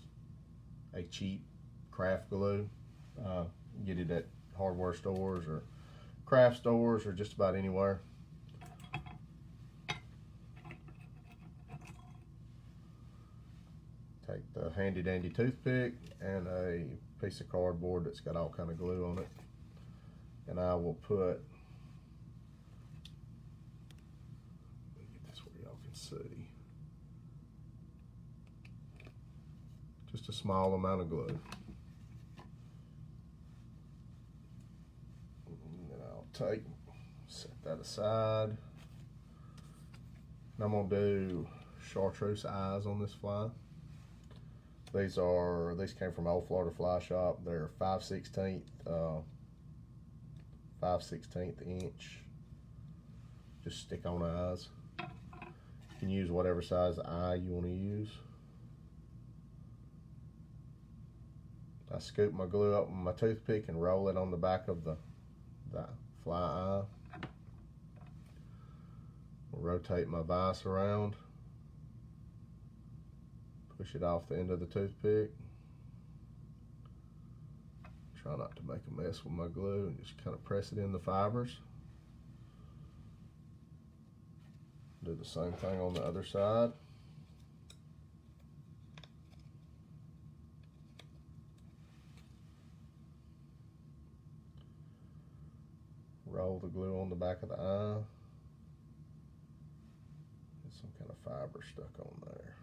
A: a cheap craft glue. Get it at hardware stores or craft stores or just about anywhere. Take the handy dandy toothpick and a piece of cardboard that's got all kind of glue on it, and I will put, let me get this where y'all can see, just a small amount of glue. Set that aside. And I'm gonna do chartreuse eyes on this fly. These came from Old Florida Fly Shop. They're 5/16 inch. Just stick on eyes. You can use whatever size eye you want to use. I scoop my glue up with my toothpick and roll it on the back of the fly eye. I'll rotate my vise around, push it off the end of the toothpick. Try not to make a mess with my glue and just kind of press it in the fibers. Do the same thing on the other side. Roll the glue on the back of the eye. Get some kind of fiber stuck on there.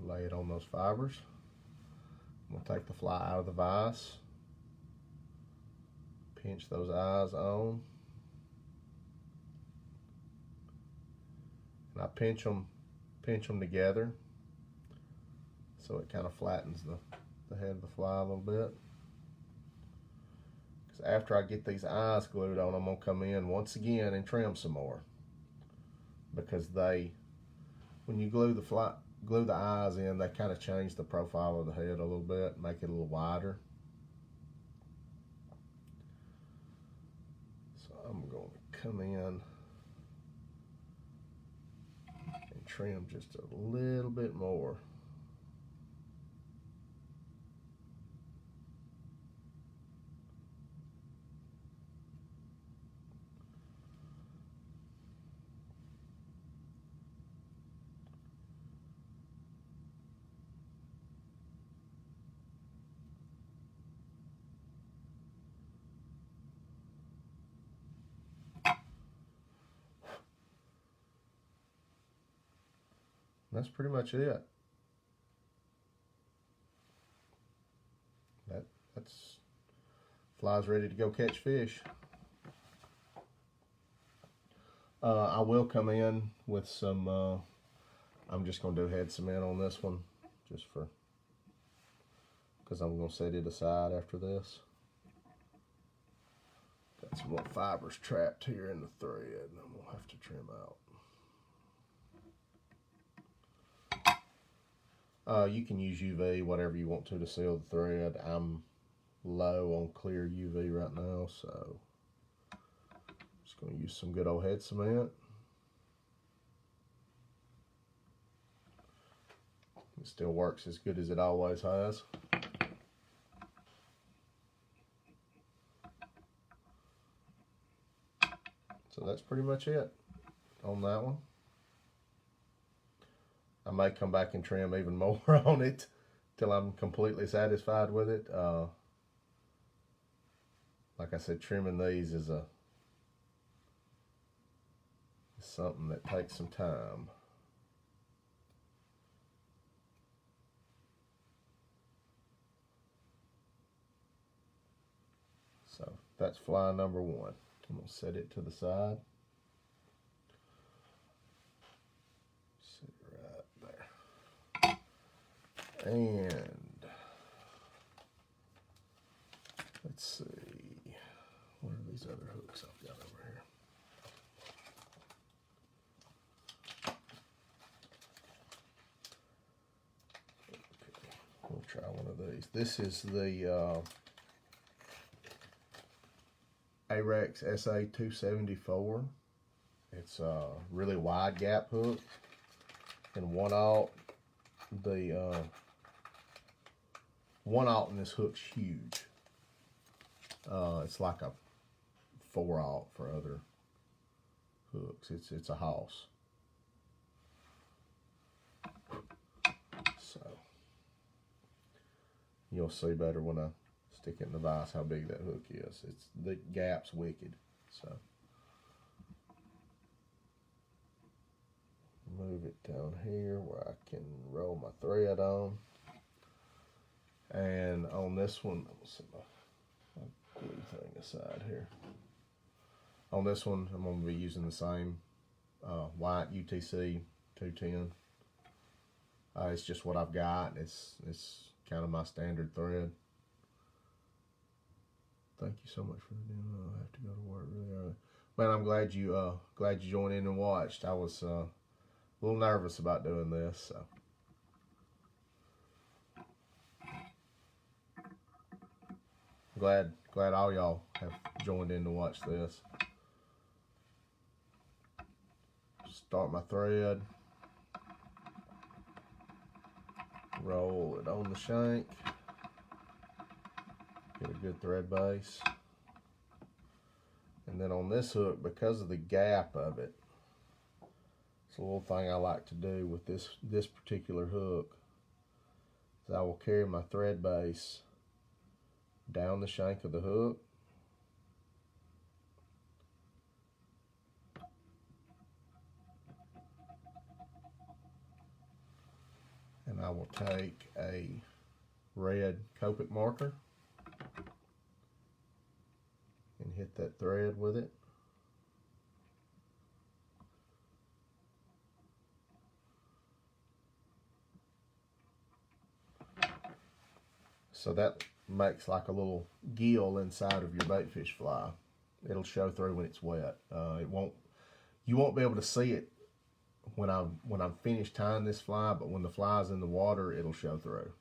A: Lay it on those fibers. I'm going to take the fly out of the vise. Pinch those eyes on. And I pinch them together so it kind of flattens the head of the fly a little bit. After I get these eyes glued on, I'm going to come in once again and trim some more, because when you glue the eyes in, they kind of change the profile of the head a little bit, make it a little wider. So I'm going to come in and trim just a little bit more. That's pretty much it. that's fly's ready to go catch fish. I will come in with some, I'm just going to do head cement on this one, just for, because I'm going to set it aside after this. Got some more fibers trapped here in the thread, and I'm going to have to trim out. You can use UV, whatever you want to seal the thread. I'm low on clear UV right now, so just going to use some good old head cement. It still works as good as it always has. So that's pretty much it on that one. I may come back and trim even more on it till I'm completely satisfied with it. Like I said, trimming these is something that takes some time. So that's fly number one. I'm going to set it to the side. Sit it right there. And let's see. What are these other hooks I've got over here? Okay, we'll try one of these. This is the Ahrex SA 274. It's a really wide gap hook and 1/0. The 1/0 in this hook's huge. It's like a 4/0 for other hooks. It's a house. So you'll see better when I stick it in the vise how big that hook is. It's the gap's wicked. So move it down here where I can roll my thread on. And on this one, I'll set my glue thing aside here. On this one, I'm going to be using the same white UTC 210. It's just what I've got. It's kind of my standard thread. Thank you so much for the demo. I have to go to work really early. Man, I'm glad you joined in and watched. I was a little nervous about doing this, so. Glad all y'all have joined in to watch this. Start my thread. Roll it on the shank. Get a good thread base. And then on this hook, because of the gap of it, it's a little thing I like to do with this particular hook, is I will carry my thread base down the shank of the hook. And I will take a red Copic marker and hit that thread with it. So that makes like a little gill inside of your baitfish fly. It'll show through when it's wet. You won't be able to see it when I'm finished tying this fly, but when the fly's in the water, it'll show through.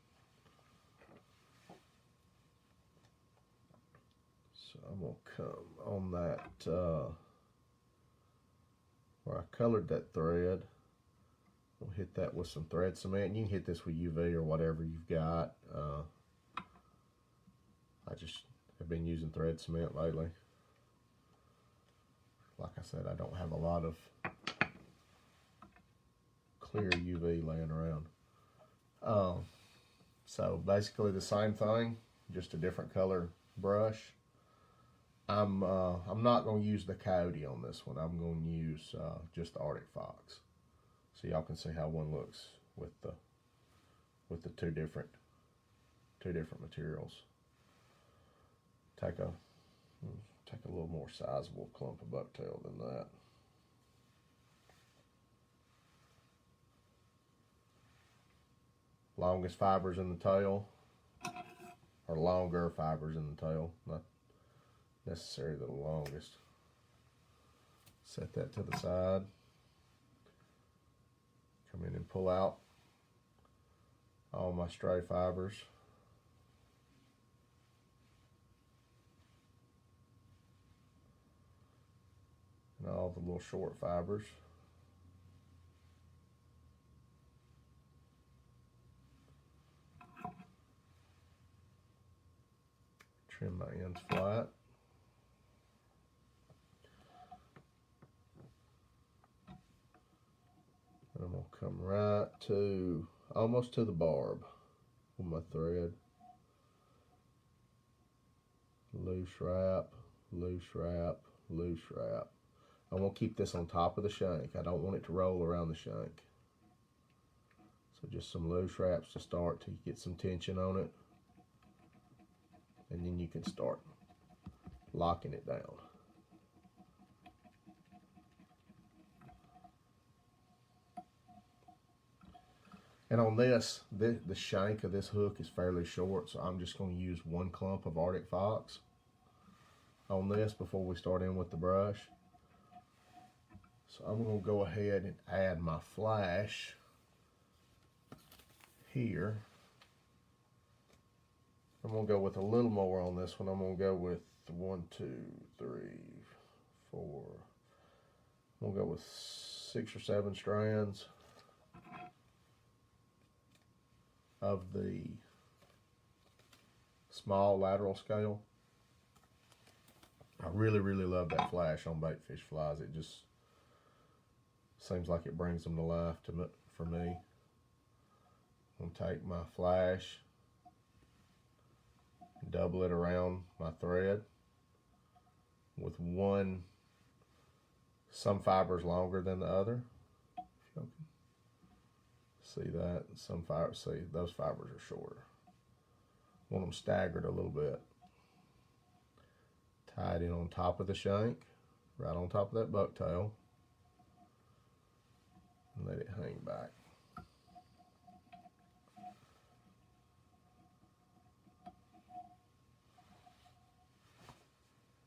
A: So I'm gonna come on that where I colored that thread. We'll hit that with some thread cement. You can hit this with UV or whatever you've got. I just have been using thread cement lately. Like I said, I don't have a lot of clear UV laying around. So basically the same thing, just a different color brush. I'm not going to use the Coyote on this one. I'm going to use just the Arctic Fox, so y'all can see how one looks with the two different materials. take a little more sizable clump of bucktail than that. Longest fibers in the tail, or longer fibers in the tail, not necessarily the longest. Set that to the side. Come in and pull out all my stray fibers. And all the little short fibers. Trim my ends flat. And I'm going to come right to, almost to the barb with my thread. Loose wrap, loose wrap, loose wrap. I want to keep this on top of the shank. I don't want it to roll around the shank. So just some loose wraps to start till you get some tension on it. And then you can start locking it down. And on this, the shank of this hook is fairly short, so I'm just going to use one clump of Arctic Fox on this before we start in with the brush. So I'm going to go ahead and add my flash here. I'm going to go with a little more on this one. I'm going to go with 1, 2, 3, 4. I'm going to go with 6 or 7 strands of the small lateral scale. I really, really love that flash on baitfish flies. It just seems like it brings them to life for me. I'm going to take my flash, double it around my thread with some fibers longer than the other. If you can see that, some fibers, see those fibers are shorter. Want them staggered a little bit. Tie it in on top of the shank, right on top of that bucktail, and let it hang back.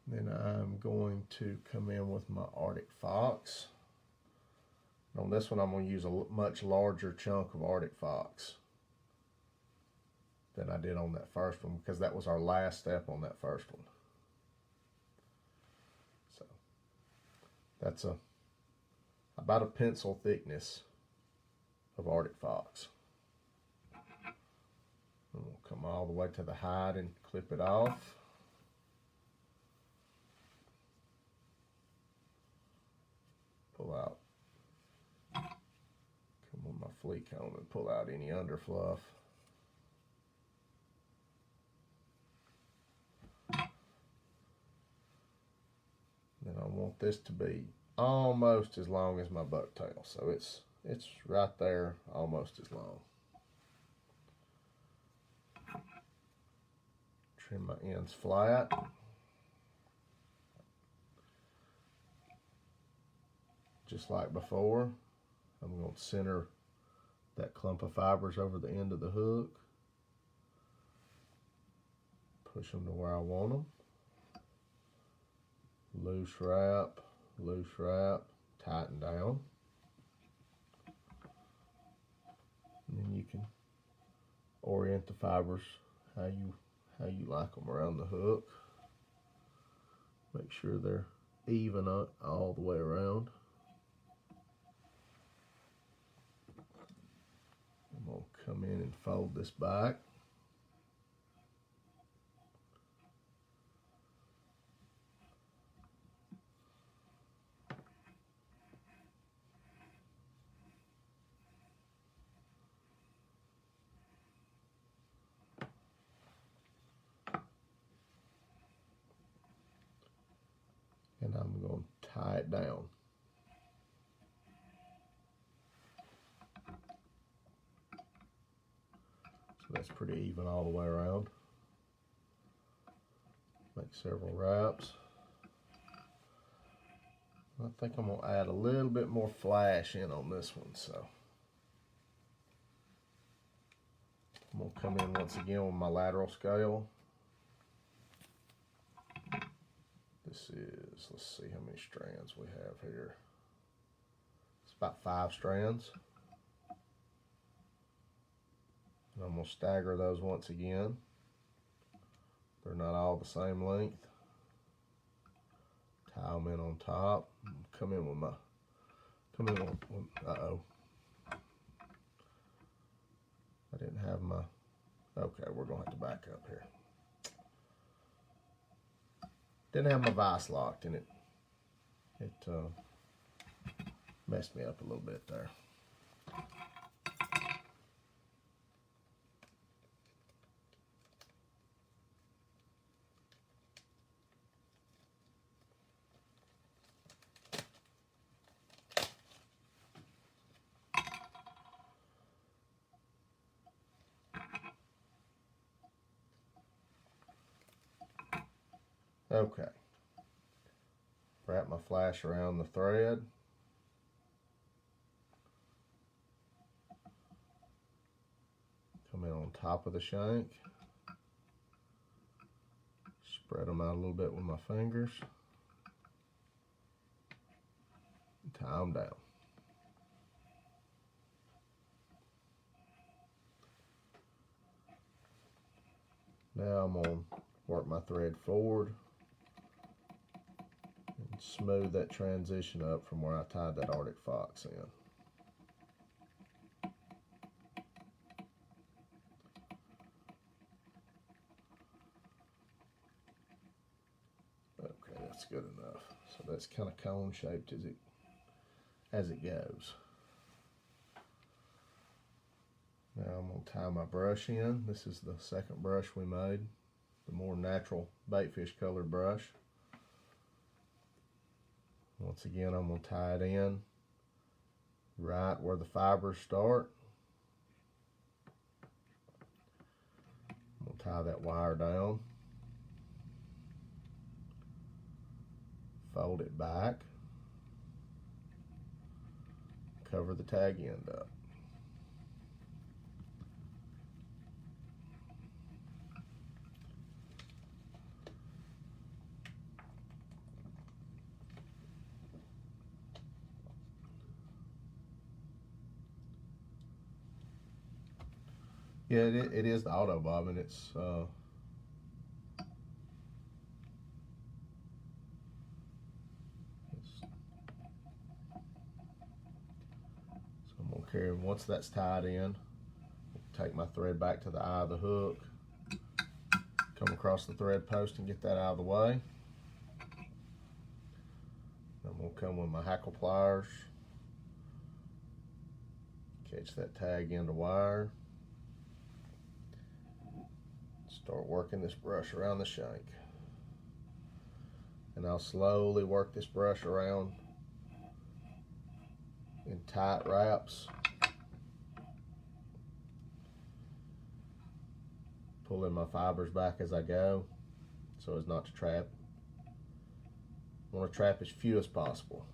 A: Then I'm going to come in with my Arctic Fox. On this one, I'm going to use a much larger chunk of Arctic Fox than I did on that first one, because that was our last step on that first one. So that's about a pencil thickness of Arctic Fox. And we'll come all the way to the hide and clip it off. Pull out, come with my flea comb and pull out any underfluff. Then I want this to be almost as long as my bucktail, so it's right there, almost as long. Trim my ends flat. Just like before, I'm going to center that clump of fibers over the end of the hook. Push them to where I want them. Loose wrap, tighten down. And then you can orient the fibers how you like them around the hook. Make sure they're even up all the way around. I'm going to come in and fold this back. And I'm going to tie it down. So that's pretty even all the way around. Make several wraps. I think I'm gonna add a little bit more flash in on this one, so I'm gonna come in once again with my lateral scale. This is, let's see how many strands we have here. It's about 5 strands. And I'm gonna stagger those once again. They're not all the same length. Tie them in on top. Come in with uh-oh. I didn't have my, okay, we're gonna have to back up here. Didn't have my vise locked, and it messed me up a little bit there. Okay, wrap my flash around the thread. Come in on top of the shank. Spread them out a little bit with my fingers. Tie them down. Now I'm going to work my thread forward. Smooth that transition up from where I tied that Arctic fox in. Okay, that's good enough. So that's kind of cone shaped as it goes. Now I'm going to tie my brush in. This is the second brush we made, the more natural baitfish colored brush. Once again, I'm going to tie it in right where the fibers start. I'm going to tie that wire down. Fold it back. Cover the tag end up. Yeah, it is the auto bobbin. It's so I'm gonna carry, once that's tied in, take my thread back to the eye of the hook, come across the thread post and get that out of the way. I'm gonna come with my hackle pliers, catch that tag end of wire. Start working this brush around the shank. And I'll slowly work this brush around in tight wraps. Pulling my fibers back as I go so as not to trap. I want to trap as few as possible.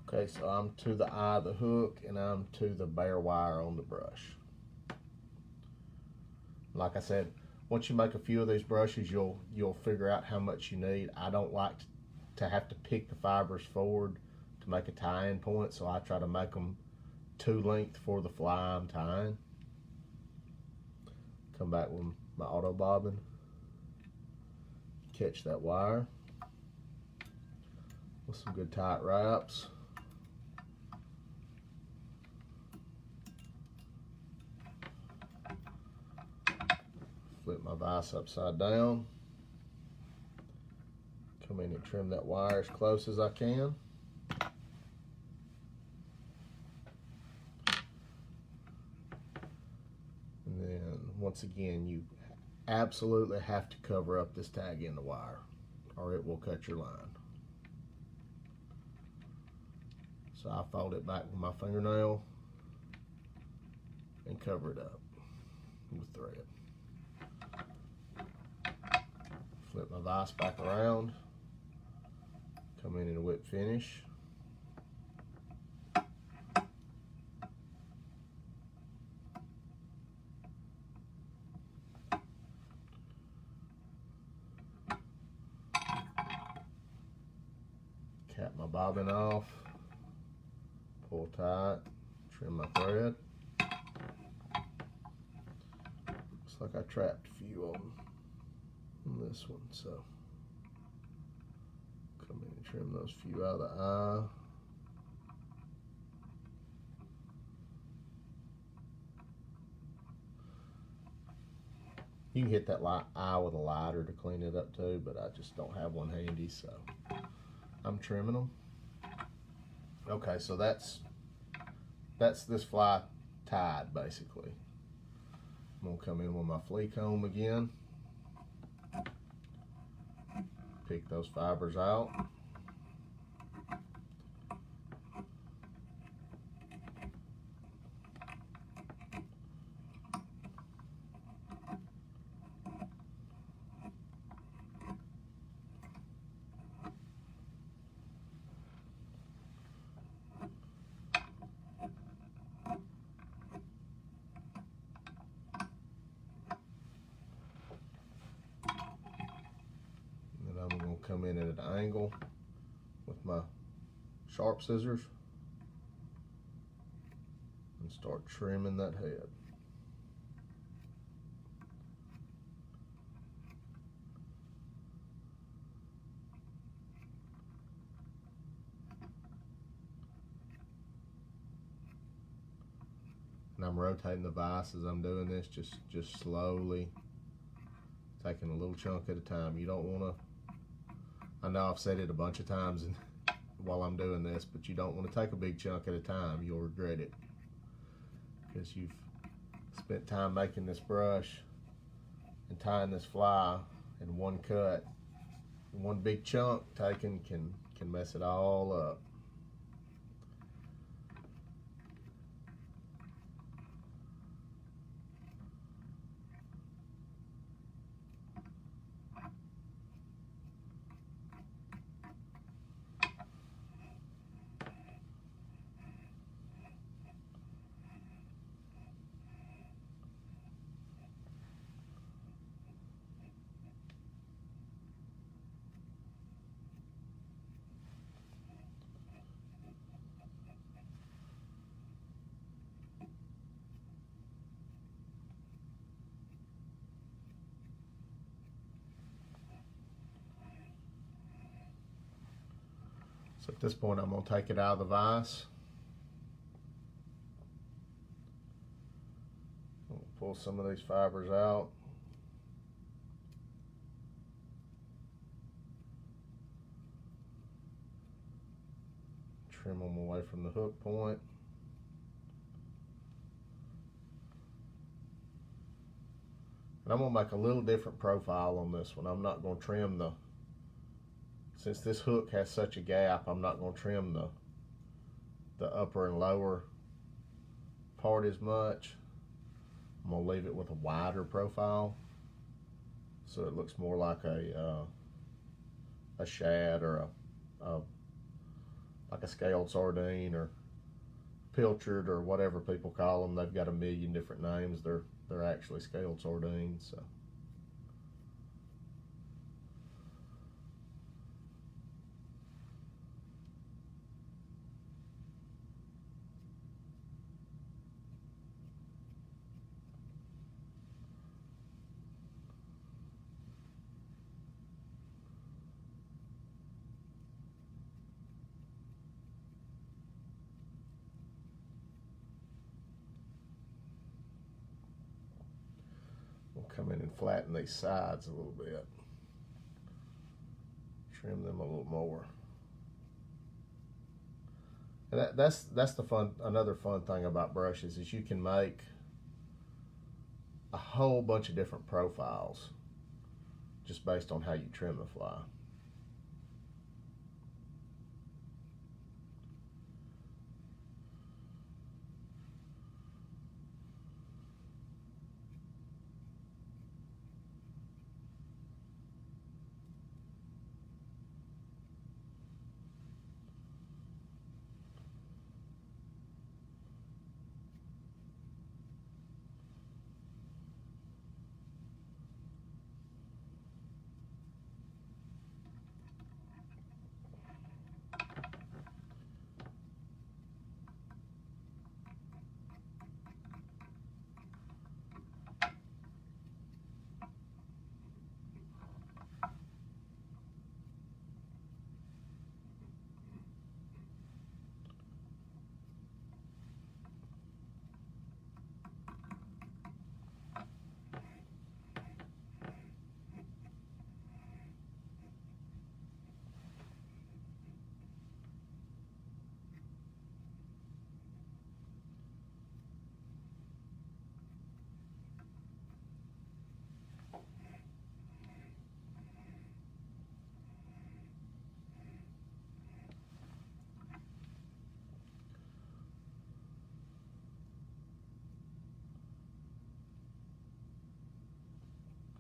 A: Okay, so I'm to the eye of the hook and I'm to the bare wire on the brush. Like I said, once you make a few of these brushes, you'll figure out how much you need. I don't like to have to pick the fibers forward to make a tie-in point, so I try to make them 2 length for the fly I'm tying. Come back with my auto bobbin, catch that wire with some good tight wraps. Flip my vise upside down. Come in and trim that wire as close as I can. And then once again, you absolutely have to cover up this tag in the wire or it will cut your line. So I fold it back with my fingernail and cover it up with thread. Flip my vise back around, come in and whip finish. Cap my bobbin off, pull tight, trim my thread. Looks like I trapped a few of them on this one, so come in and trim those few out of the eye. You can hit that eye with a lighter to clean it up too, but I just don't have one handy, so I'm trimming them. Okay, so that's this fly tied basically. I'm gonna come in with my flea comb again. Pick those fibers out. Come in at an angle with my sharp scissors and start trimming that head. And I'm rotating the vise as I'm doing this, just slowly taking a little chunk at a time. You don't want to, I know I've said it a bunch of times while I'm doing this, but you don't want to take a big chunk at a time. You'll regret it because you've spent time making this brush and tying this fly in one cut. One big chunk taken can mess it all up. So at this point, I'm going to take it out of the vise. I'll pull some of these fibers out. Trim them away from the hook point. And I'm going to make a little different profile on this one. I'm not going to trim since this hook has such a gap, I'm not going to trim the upper and lower part as much. I'm going to leave it with a wider profile so it looks more like a shad or like a scaled sardine or pilchard or whatever people call them. They've got a million different names. They're actually scaled sardines. So We'll come in and flatten these sides a little bit. Trim them a little more. And that's the fun. Another fun thing about brushes is you can make a whole bunch of different profiles just based on how you trim the fly.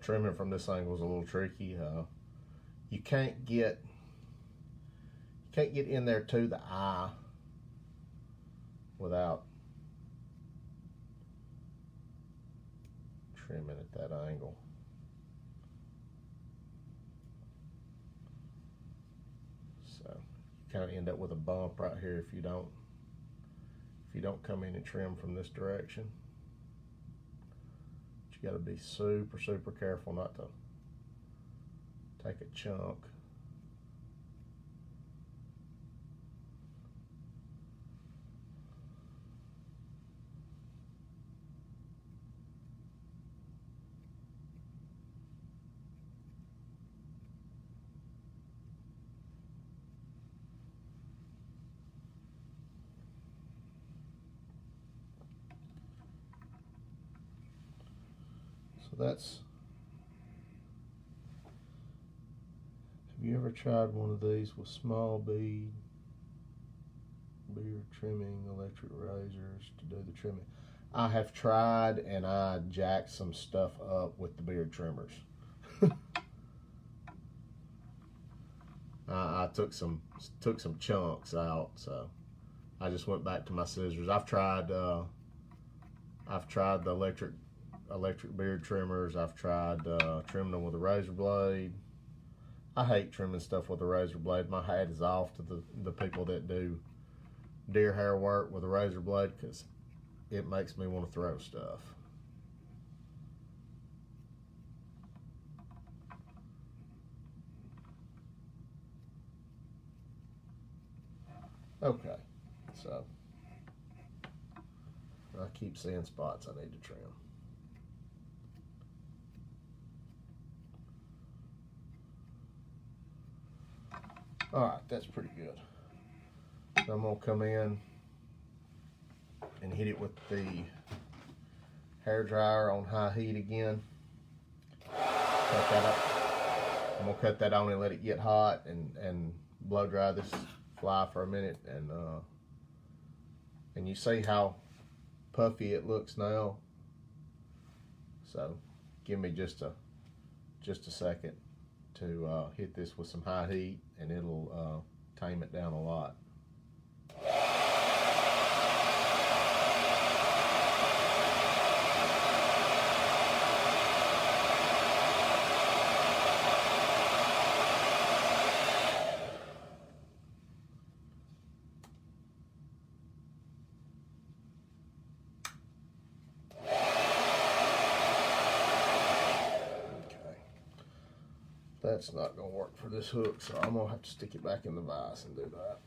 A: Trimming from this angle is a little tricky. You can't get in there to the eye without trimming at that angle. So you kind of end up with a bump right here if you don't come in and trim from this direction. You got to be super, super careful not to take a chunk. So that's, have you ever tried one of these with small beard trimming, electric razors to do the trimming? I have tried, and I jacked some stuff up with the beard trimmers. I took some chunks out, so I just went back to my scissors. I've tried the electric beard trimmers. I've tried trimming them with a razor blade. I hate trimming stuff with a razor blade. My hat is off to the people that do deer hair work with a razor blade, because it makes me want to throw stuff. Okay, so I keep seeing spots I need to trim. All right, that's pretty good. So I'm gonna come in and hit it with the hair dryer on high heat again. Cut that up. I'm gonna cut that on and let it get hot and blow dry this fly for a minute, and you see how puffy it looks now. So give me just a second to hit this with some high heat, and it'll tame it down a lot. That's not going to work for this hook, so I'm going to have to stick it back in the vise and do that.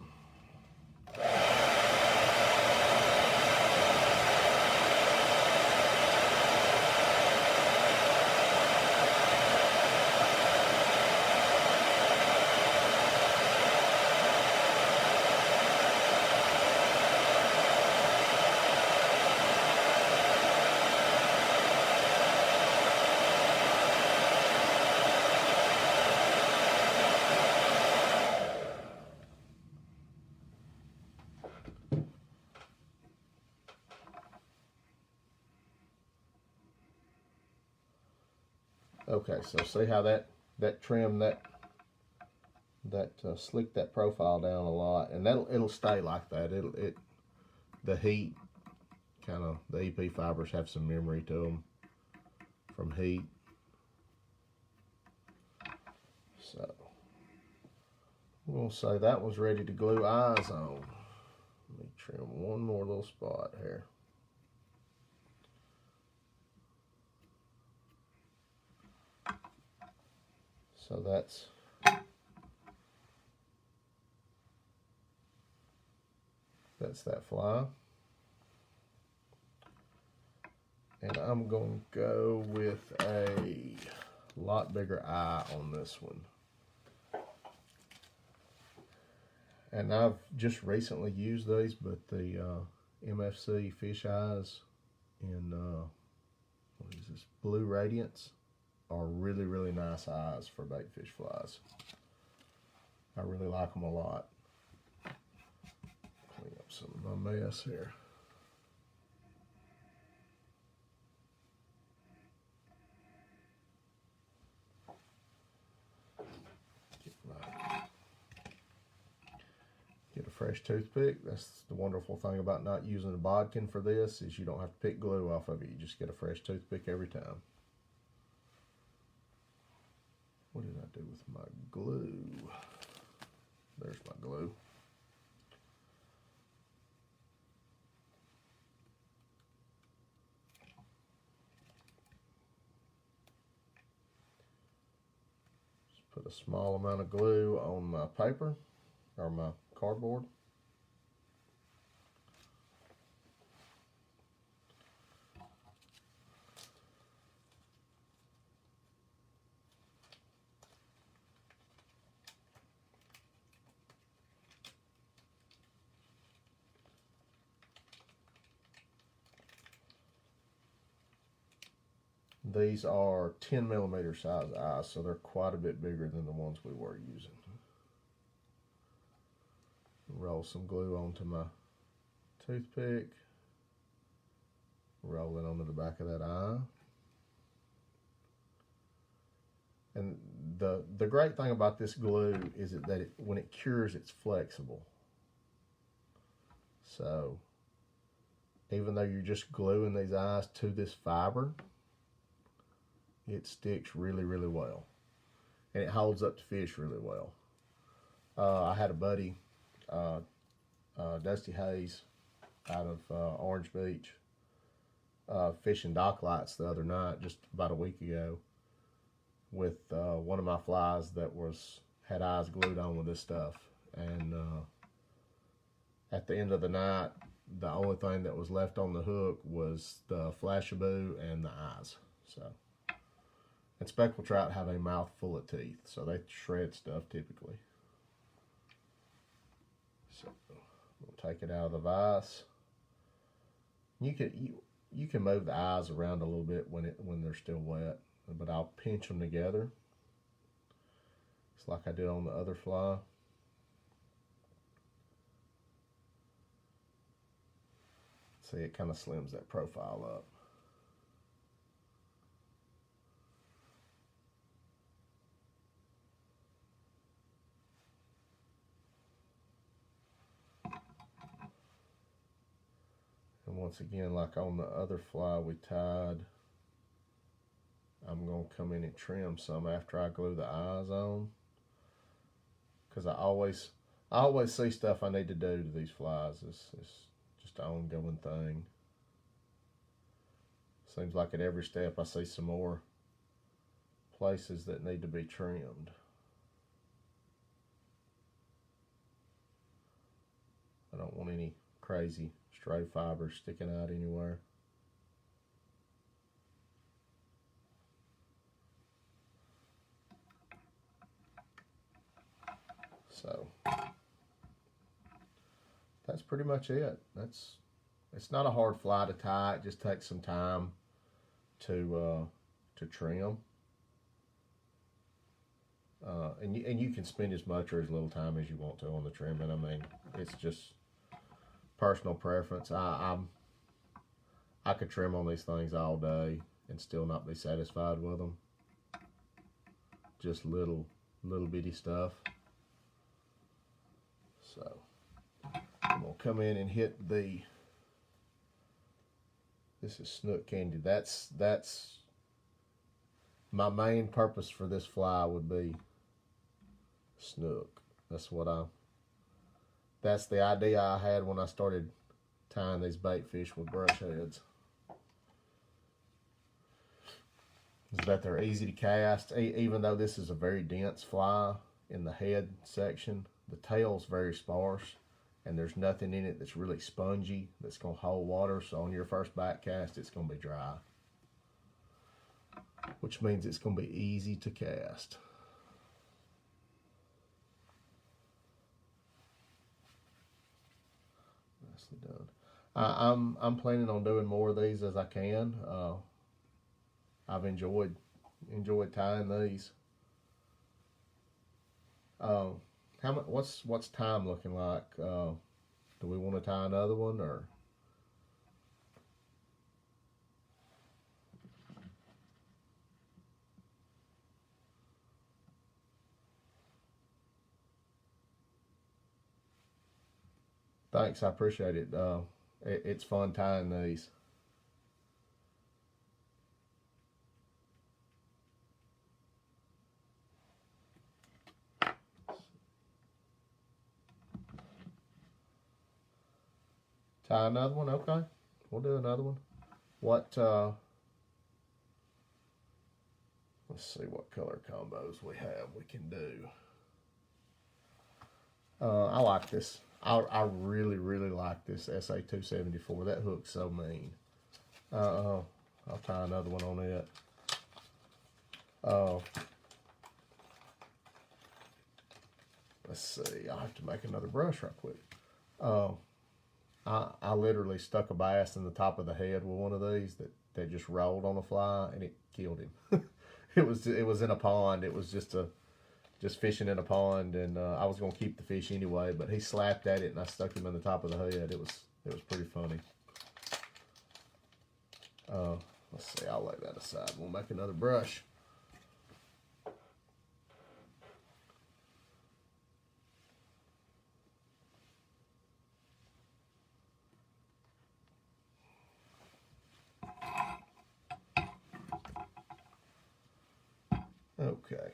A: Okay, so see how that trim slicked that profile down a lot, and it'll stay like that. The heat kind of, the EP fibers have some memory to them from heat. So we'll say that one's ready to glue eyes on. Let me trim one more little spot here. So that's that fly. And I'm going to go with a lot bigger eye on this one. And I've just recently used these, but the MFC fish eyes in what is this, Blue Radiance, are really, really nice eyes for baitfish flies. I really like them a lot. Clean up some of my mess here. Get a fresh toothpick. That's the wonderful thing about not using a bodkin for this, is you don't have to pick glue off of it. You just get a fresh toothpick every time. What did I do with my glue? There's my glue. Just put a small amount of glue on my paper, or my cardboard. These are 10mm size eyes, so they're quite a bit bigger than the ones we were using. Roll some glue onto my toothpick. Roll it onto the back of that eye. And the great thing about this glue is that when it cures, it's flexible. So even though you're just gluing these eyes to this fiber, it sticks really, really well. And it holds up to fish really well. I had a buddy, Dusty Hayes, out of Orange Beach, fishing dock lights the other night, just about a week ago, with one of my flies that had eyes glued on with this stuff. And at the end of the night, the only thing that was left on the hook was the flashaboo and the eyes. So, and speckled trout have a mouth full of teeth, so they shred stuff typically. So we'll take it out of the vise. You can move the eyes around a little bit when they're still wet, but I'll pinch them together. It's like I did on the other fly. See, it kind of slims that profile up. And once again, like on the other fly we tied, I'm going to come in and trim some after I glue the eyes on, because I always see stuff I need to do to these flies. It's just an ongoing thing. Seems like at every step I see some more places that need to be trimmed. I don't want any crazy stray fibers sticking out anywhere. So that's pretty much it. It's not a hard fly to tie. It just takes some time to trim. And you can spend as much or as little time as you want to on the trimming. I mean, it's just personal preference. I could trim on these things all day and still not be satisfied with them. just little bitty stuff. So I'm gonna come in and hit the, this is snook candy. That's my main purpose for this fly would be snook. That's the idea I had when I started tying these bait fish with brush heads. Is that they're easy to cast, even though this is a very dense fly in the head section. The tail's very sparse, and there's nothing in it that's really spongy that's going to hold water. So on your first bite cast, it's going to be dry, which means it's going to be easy to cast. Nicely done. I'm planning on doing more of these as I can. I've enjoyed tying these. What's time looking like? Do we want to tie another one, or? Thanks, I appreciate it. It's fun tying these. Tie another one, okay. We'll do another one. Let's see what color combos we have we can do. I like this. I really like this SA 274. That hook's so mean. I'll tie another one on it. Let's see. I'll have to make another brush right quick. I literally stuck a bass in the top of the head with one of these that just rolled on the fly, and it killed him. It was in a pond. It was just fishing in a pond, and I was gonna keep the fish anyway, but he slapped at it, and I stuck him in the top of the head. It was pretty funny. Let's see. I'll lay that aside. We'll make another brush. Okay.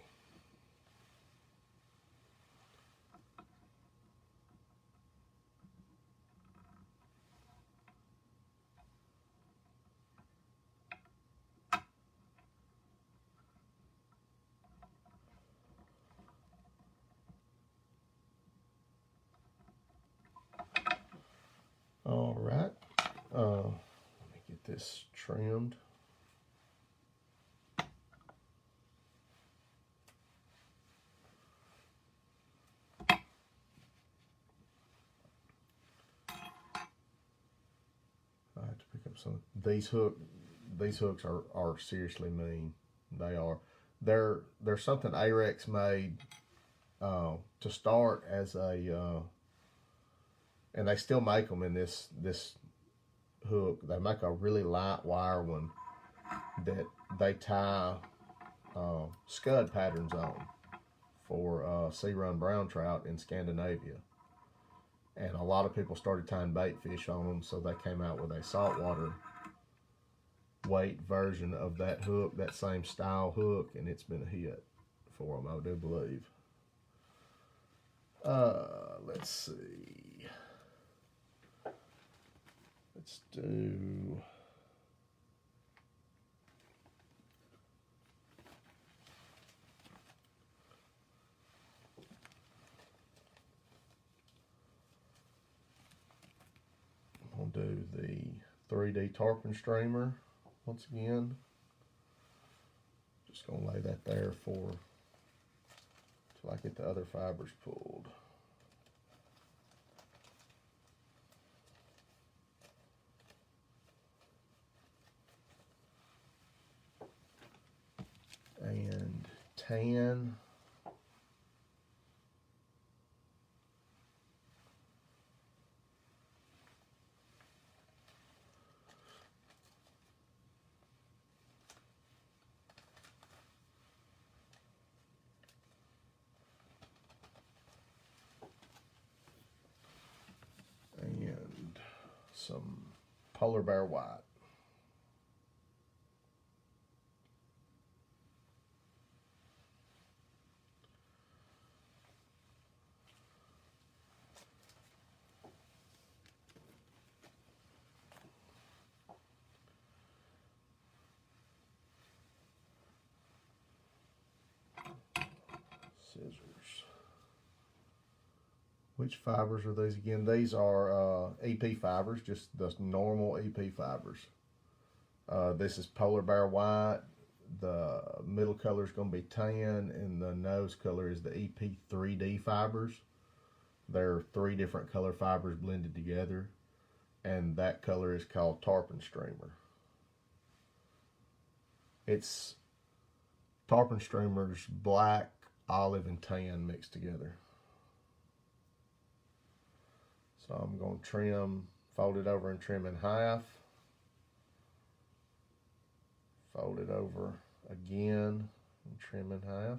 A: All right. Let me get this trimmed. I have to pick up some. These hooks are seriously mean. They are. They're something Ahrex made to start as a, and they still make them in this hook. They make a really light wire one that they tie scud patterns on for sea run brown trout in Scandinavia. And a lot of people started tying bait fish on them, so they came out with a saltwater weight version of that hook, that same style hook, and it's been a hit for them, I do believe. Let's see. Let's do... I'll do the 3D Tarpon Streamer once again. Just gonna lay that there for till I get the other fibers pulled. And tan. polar bear white. Scissors. Which fibers are these again? These are EP fibers, just the normal EP fibers. This is polar bear white. The middle color is going to be tan, and the nose color is the EP 3D fibers. They're 3 different color fibers blended together, and that color is called Tarpon Streamer. It's Tarpon Streamer's black, olive, and tan mixed together. So I'm going to trim, fold it over and trim in half. Fold it over again and trim in half.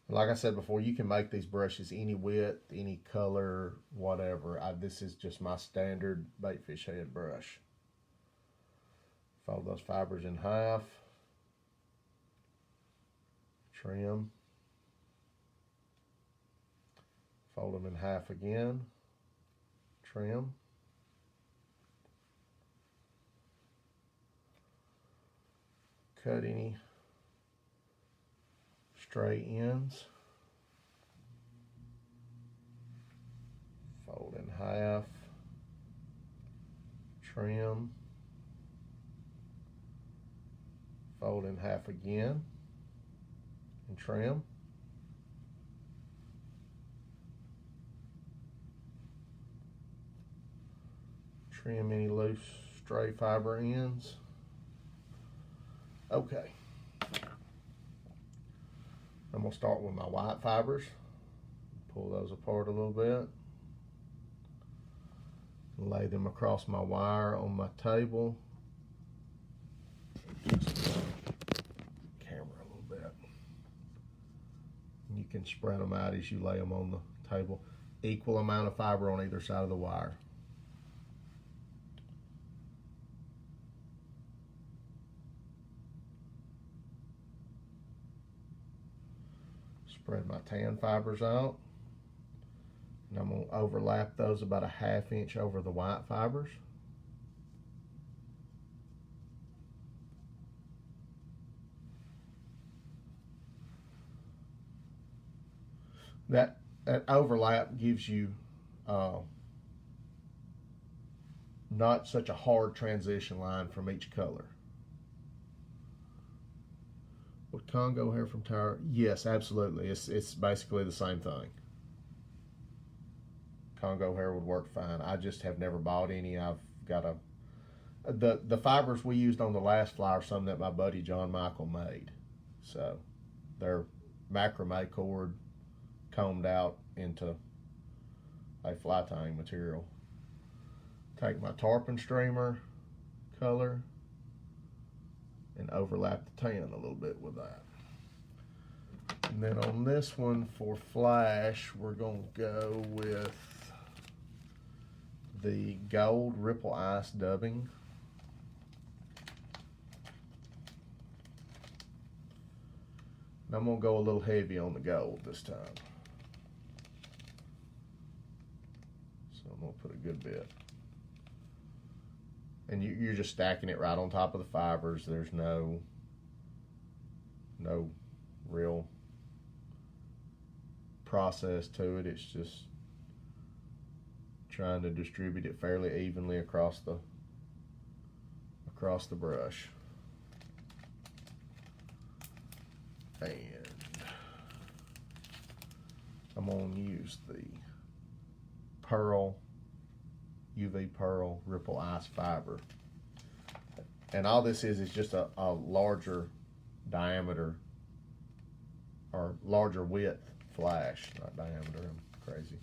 A: Like I said before, you can make these brushes any width, any color, whatever. This is just my standard baitfish head brush. Fold those fibers in half. Trim. Fold them in half again. Trim. Cut any stray ends. Fold in half. Trim. Fold in half again and trim. Trim any loose stray fiber ends. Okay. I'm going to start with my white fibers. Pull those apart a little bit. Lay them across my wire on my table. Camera a little bit. You can spread them out as you lay them on the table. Equal amount of fiber on either side of the wire. Spread my tan fibers out, and I'm going to overlap those about a ½ inch over the white fibers. That overlap gives you not such a hard transition line from each color. Would Congo hair from Tower? Yes, absolutely. It's basically the same thing. Congo hair would work fine. I just have never bought any. I've got the fibers we used on the last fly are some that my buddy John Michael made. So they're macrame cord combed out into a fly tying material. Take my Tarpon Streamer color and overlap the tan a little bit with that. And then on this one for flash, we're going to go with the gold Ripple Ice dubbing. And I'm going to go a little heavy on the gold this time. So I'm going to put a good bit. And you're just stacking it right on top of the fibers. There's no real process to it. It's just trying to distribute it fairly evenly across the brush. And I'm going to use the UV Pearl Ripple Ice fiber. And all this is just a larger diameter or larger width flash, not diameter, I'm crazy.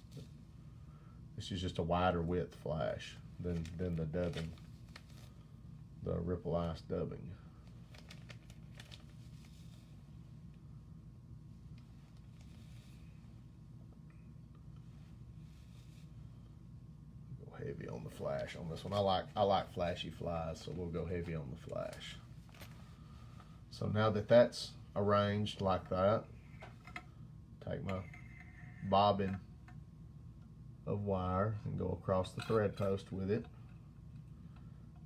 A: This is just a wider width flash than the dubbing, the Ripple Ice dubbing. Go heavy heavy on the flash on this one. I like flashy flies, so we'll go heavy on the flash. So now that that's arranged like that, take my bobbin of wire and go across the thread post with it.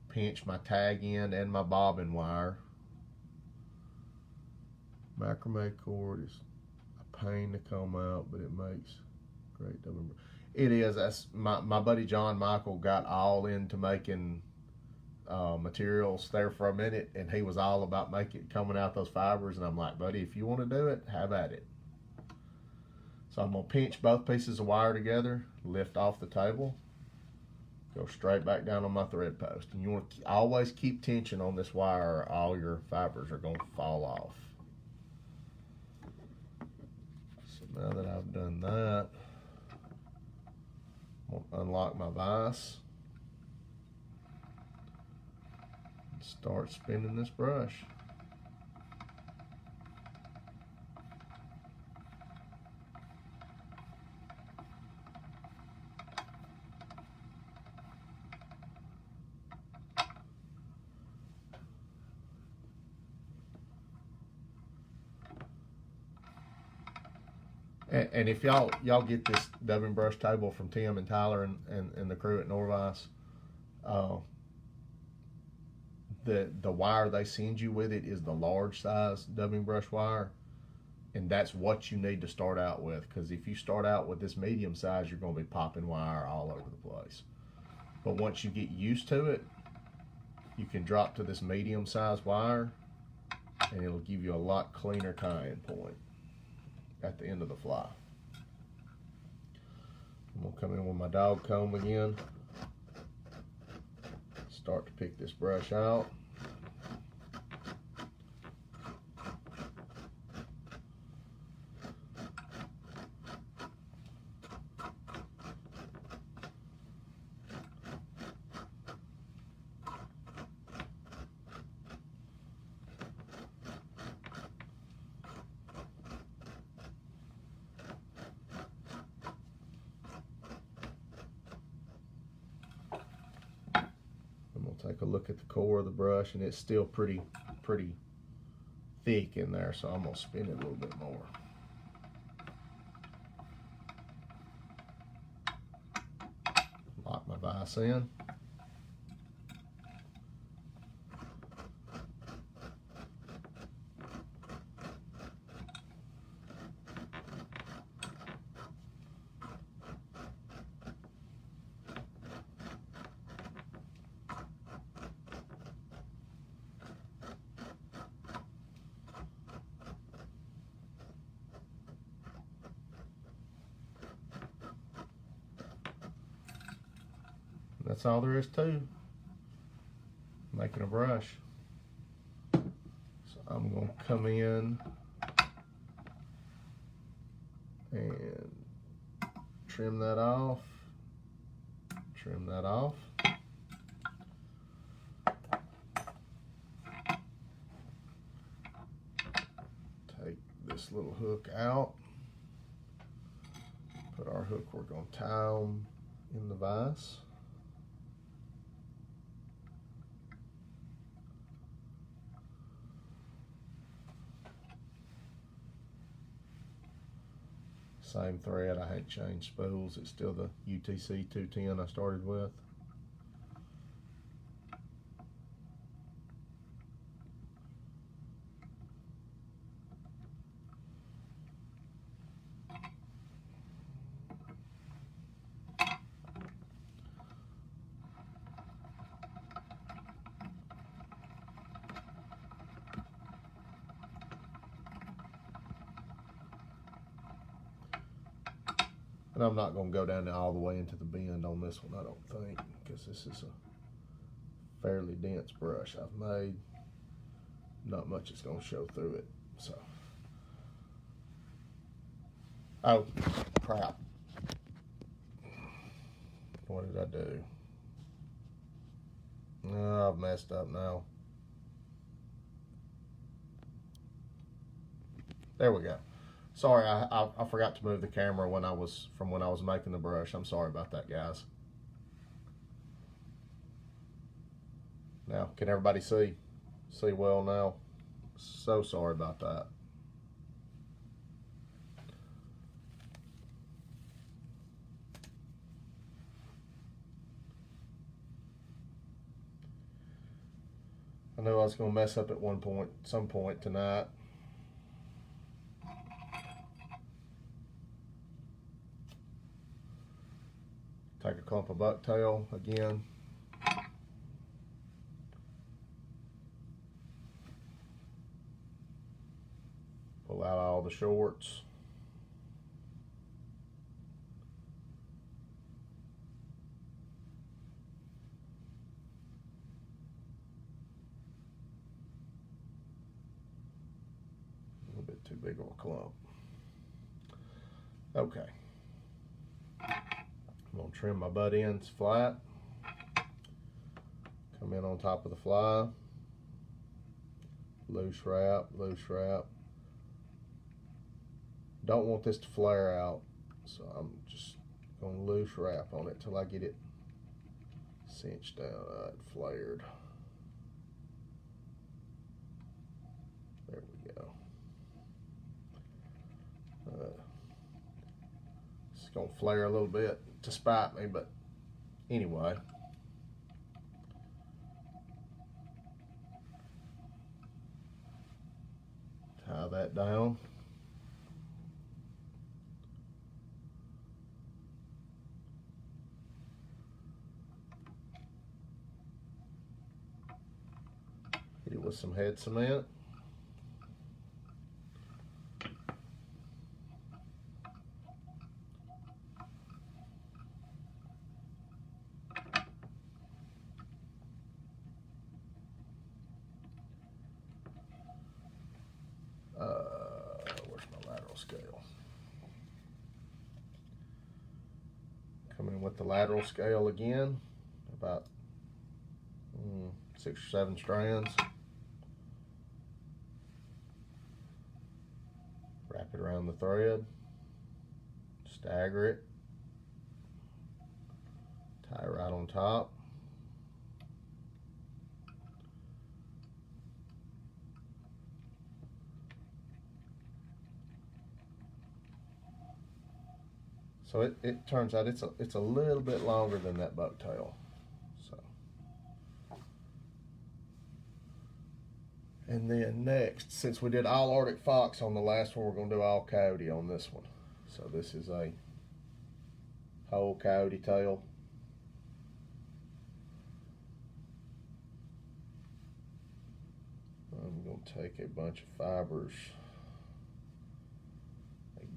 A: Pinch my tag end and my bobbin wire. Macrame cord is a pain to comb out, but it makes great dubbing. It is. That's my buddy John Michael got all into making materials there for a minute, and he was all about coming out those fibers, and I'm like, buddy, if you want to do it, have at it. So I'm going to pinch both pieces of wire together, lift off the table, go straight back down on my thread post. And you want to always keep tension on this wire or all your fibers are going to fall off. So now that I've done that, I'm going to unlock my vise and start spinning this brush. And if y'all get this dubbing brush table from Tim and Tyler and the crew at Norvise, the wire they send you with it is the large size dubbing brush wire, and that's what you need to start out with, because if you start out with this medium size, you're going to be popping wire all over the place. But once you get used to it, you can drop to this medium size wire and it'll give you a lot cleaner tying point at the end of the fly. I'm going to come in with my dog comb again, start to pick this brush out. Take a look at the core of the brush, and it's still pretty thick in there, so I'm going to spin it a little bit more. Lock my vise in. That's all there is to making a brush. So I'm going to come in and trim that off, trim that off. Take this little hook out, put our hook, we're going to tie them in the vise. Same thread, I hadn't changed spools. It's still the UTC 210 I started with. And I'm not going to go down all the way into the bend on this one, I don't think, because this is a fairly dense brush I've made. Not much is going to show through it. So, oh crap! What did I do? Oh, I've messed up now. There we go. Sorry, I forgot to move the camera when I was making the brush. I'm sorry about that, guys. Now, can everybody see? See well now? So sorry about that. I knew I was going to mess up at some point tonight. Take a clump of bucktail again. Pull out all the shorts. A little bit too big of a clump. Okay. I'm going to trim my butt ends flat. Come in on top of the fly. Loose wrap, loose wrap. Don't want this to flare out, so I'm just going to loose wrap on it till I get it cinched down. It flared. There we go. It's going to flare a little bit to spite me, but anyway. Tie that down. Hit it with some head cement. Where's my lateral scale? Come in with the lateral scale again, about 6 or 7 strands. Wrap it around the thread, stagger it, tie right on top. So it turns out it's a little bit longer than that bucktail. So, and then next, since we did all Arctic fox on the last one, we're going to do all coyote on this one. So this is a whole coyote tail. I'm going to take a bunch of fibers.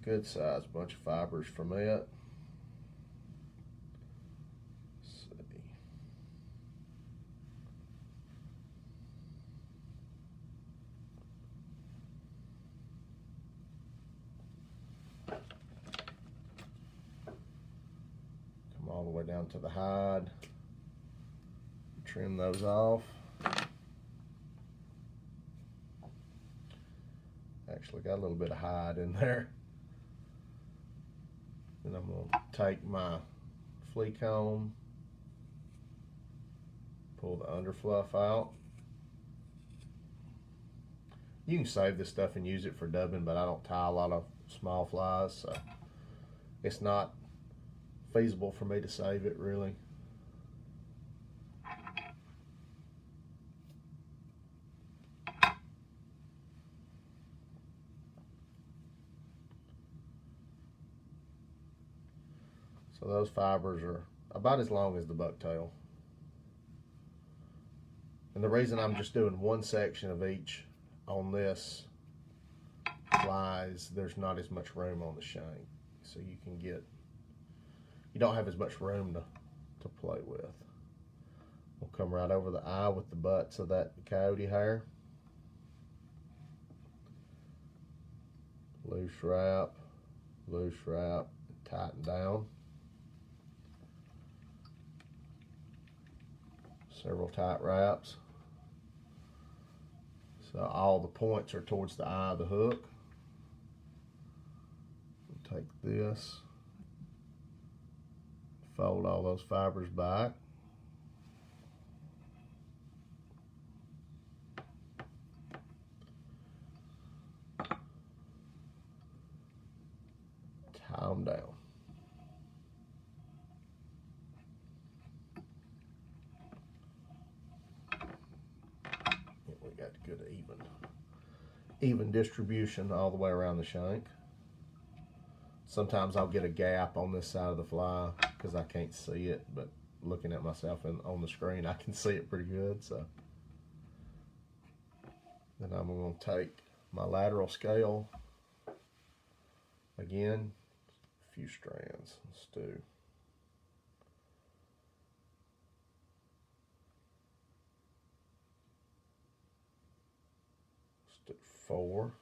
A: Good sized bunch of fibers from it. Let's see. Come all the way down to the hide. Trim those off. Actually got a little bit of hide in there. And I'm going to take my flea comb, pull the underfluff out. You can save this stuff and use it for dubbing, but I don't tie a lot of small flies, so it's not feasible for me to save it really. So those fibers are about as long as the bucktail. And the reason I'm just doing one section of each on this fly is there's not as much room on the shank. So you don't have as much room to play with. We'll come right over the eye with the butts of that coyote hair. Loose wrap, tighten down. Several tight wraps. So all the points are towards the eye of the hook. Take this, fold all those fibers back. tie them down. We got good even distribution all the way around the shank. Sometimes I'll get a gap on this side of the fly because I can't see it, but looking at myself on the screen, I can see it pretty good. So then I'm going to take my lateral scale again, a few strands. Let's do four.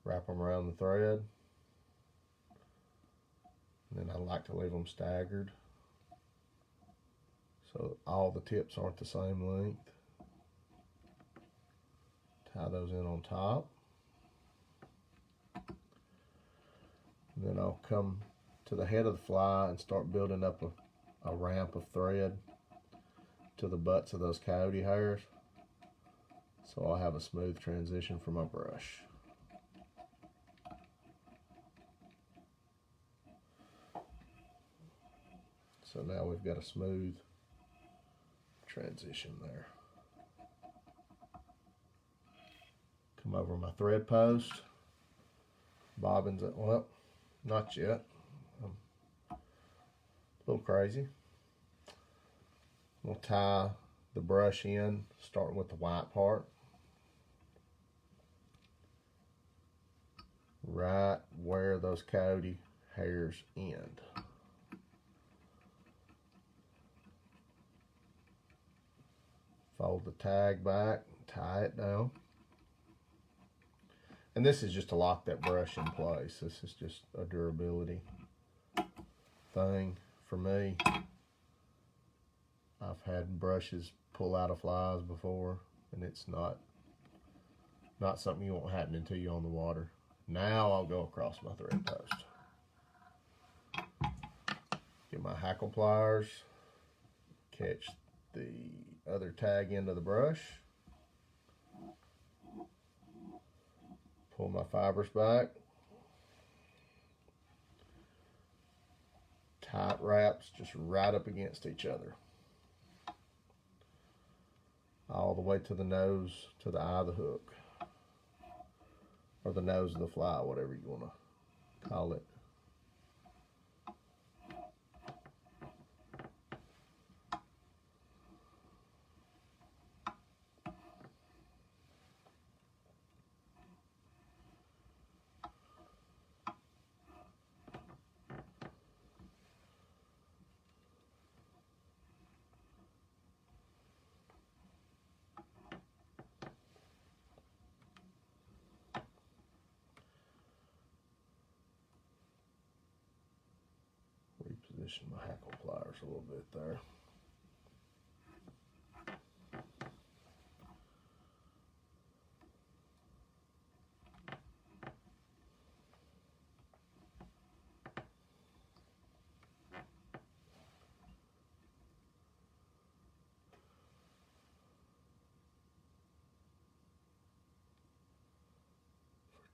A: Wrap them around the thread. And then I like to leave them staggered so all the tips aren't the same length. Tie those in on top. And then I'll come to the head of the fly and start building up a ramp of thread to the butts of those coyote hairs, so I'll have a smooth transition for my brush. So now we've got a smooth transition there. Come over my thread post, bobbins it, well, not yet. A little crazy. We'll tie the brush in, starting with the white part, right where those coyote hairs end. Fold the tag back, tie it down. And this is just to lock that brush in place. This is just a durability thing for me. I've had brushes pull out of flies before, and it's not something you want happening to you on the water. Now I'll go across my thread post. Get my hackle pliers, catch the other tag end of the brush, pull my fibers back, tight wraps just right up against each other, all the way to the nose, to the eye of the hook, or the nose of the fly, whatever you want to call it. Reposition my hackle pliers a little bit there.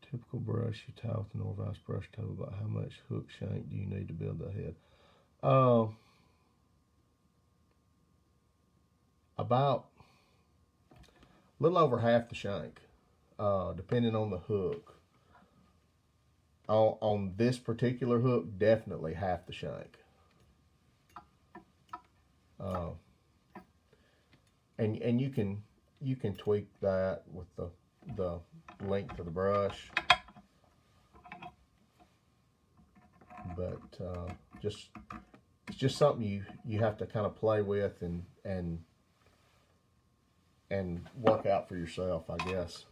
A: Typical brush, you tie with the Norvise brush toe. About how much hook shank do you need to build the head? About a little over half the shank, depending on the hook. On this particular hook, definitely half the shank. And you can tweak that with the length of the brush, but it's just something you have to kind of play with and work out for yourself, I guess.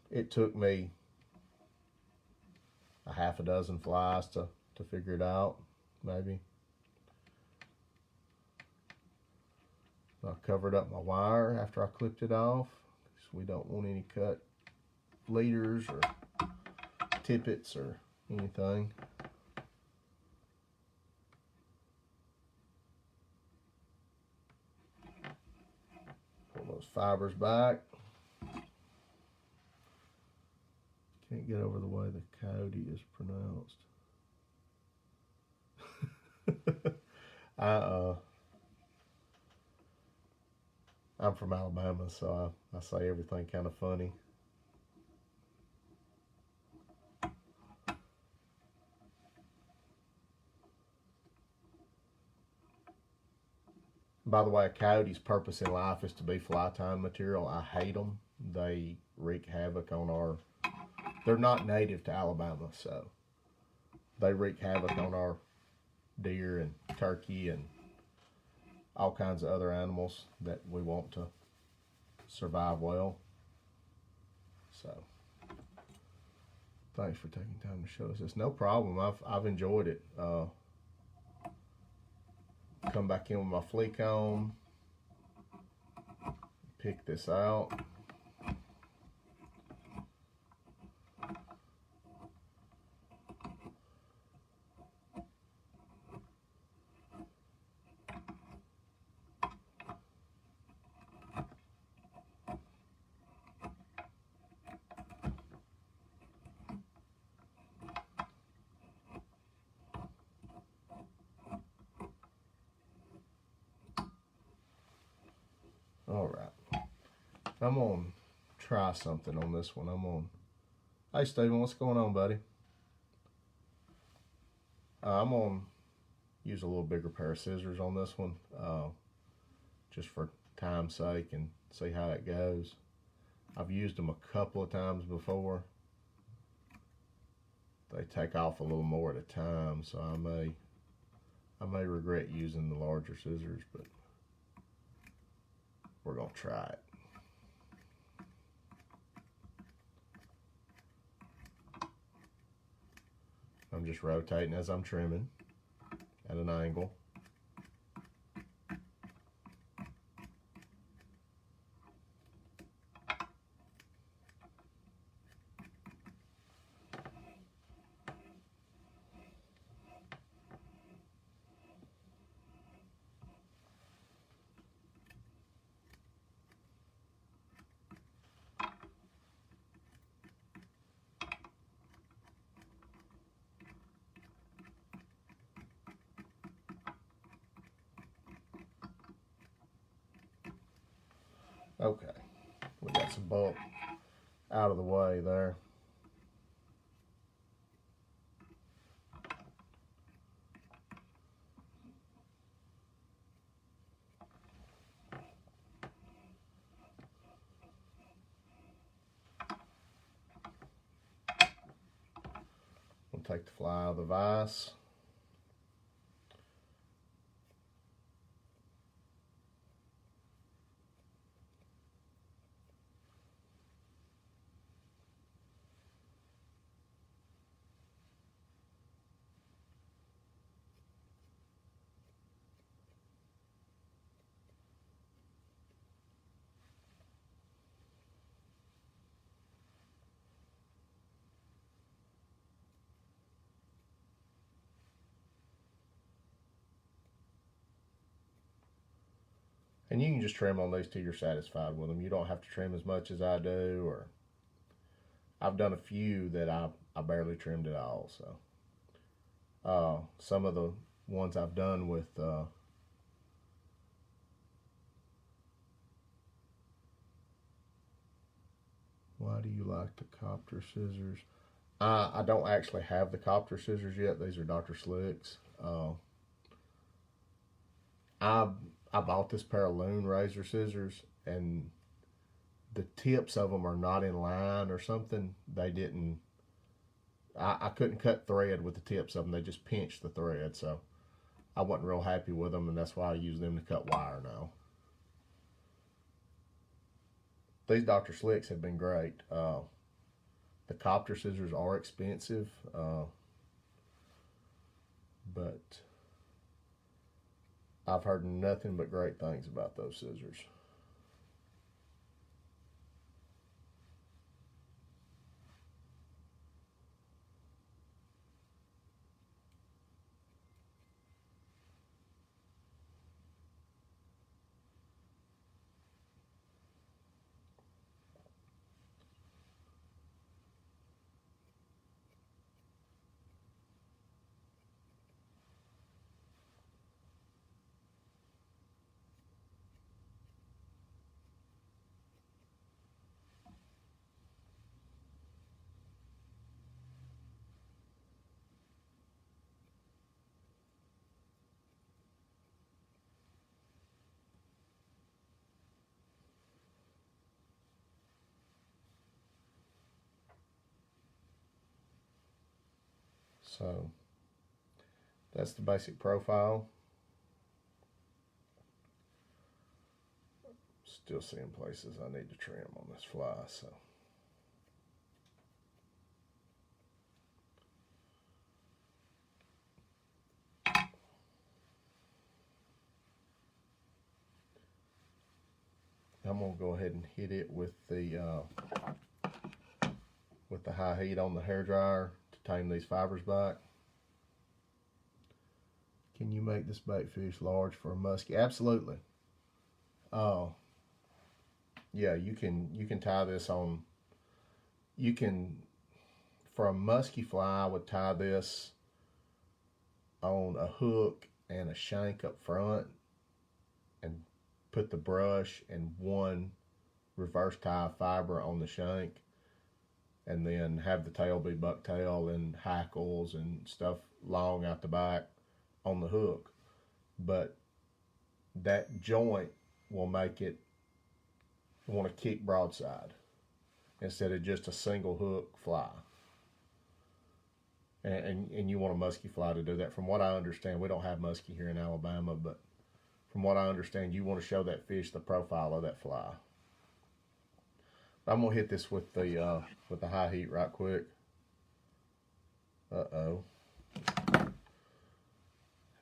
A: It took me a half a dozen flies to figure it out, maybe. I covered up my wire after I clipped it off, because we don't want any cut leaders or tippets or anything. fibers back. Can't get over the way the coyote is pronounced. I'm from Alabama, so I say everything kind of funny. By the way, a coyote's purpose in life is to be fly tying material. I hate them. They wreak havoc on our... They're not native to Alabama, so they wreak havoc on our deer and turkey and all kinds of other animals that we want to survive well. So, thanks for taking time to show us this. No problem. I've enjoyed it. Come back in with my flea comb, pick this out. All right, I'm gonna try something on this one. Hey Steven, what's going on, buddy? I'm gonna use a little bigger pair of scissors on this one, just for time's sake, and see how it goes. I've used them a couple of times before. They take off a little more at a time, so I may regret using the larger scissors, but we're gonna try it. I'm just rotating as I'm trimming at an angle. Okay, we got some bulk out of the way there. We'll take the fly out of the vise. And you can just trim on these till you're satisfied with them. You don't have to trim as much as I do, or I've done a few that I barely trimmed at all. So some of the ones I've done with why do you like the copter scissors? I don't actually have the copter scissors yet. These are Dr. Slick's. I bought this pair of loon razor scissors, and the tips of them are not in line or something. They didn't, I couldn't cut thread with the tips of them. They just pinched the thread, so I wasn't real happy with them, and that's why I use them to cut wire now. These Dr. Slicks have been great. The copter scissors are expensive, but I've heard nothing but great things about those scissors. So that's the basic profile. Still seeing places I need to trim on this fly, so. I'm gonna go ahead and hit it with the high heat on the hair dryer to tame these fibers back. Can you make this bait fish large for a muskie? Absolutely. Yeah, you can tie this on. You can, for a musky fly, I would tie this on a hook and a shank up front, and put the brush and one reverse tie fiber on the shank, and then have the tail be bucktail and hackles and stuff long out the back on the hook. But that joint will make it want to kick broadside instead of just a single hook fly. And you want a musky fly to do that. From what I understand, we don't have musky here in Alabama, but from what I understand, you want to show that fish the profile of that fly. I'm gonna hit this with the high heat right quick. Uh-oh.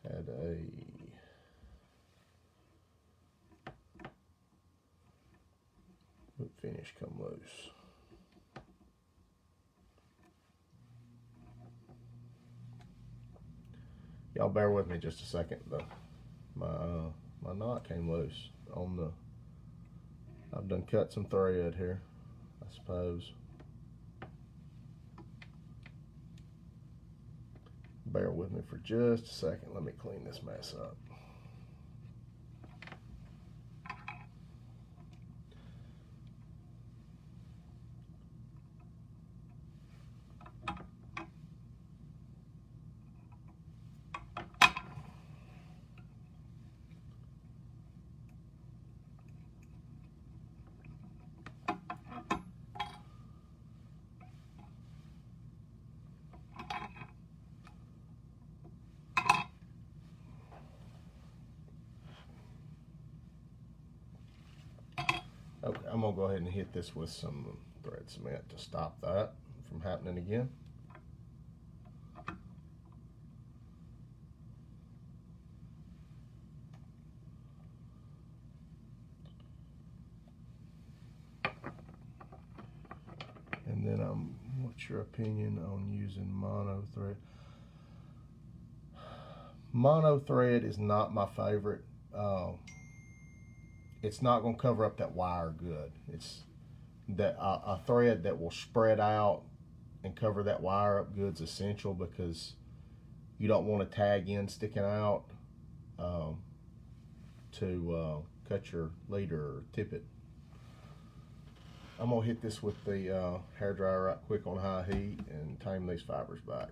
A: Had a finish come loose. Y'all bear with me just a second. My knot came loose on the. I've done cut some thread here, I suppose. Bear with me for just a second. Let me clean this mess up. Okay, I'm gonna go ahead and hit this with some thread cement to stop that from happening again. And then what's your opinion on using mono thread? Mono thread is not my favorite. It's not going to cover up that wire good. It's that a thread that will spread out and cover that wire up good is essential, because you don't want a tag end sticking out to cut your leader or tip it. I'm going to hit this with the hair dryer right quick on high heat and tame these fibers back.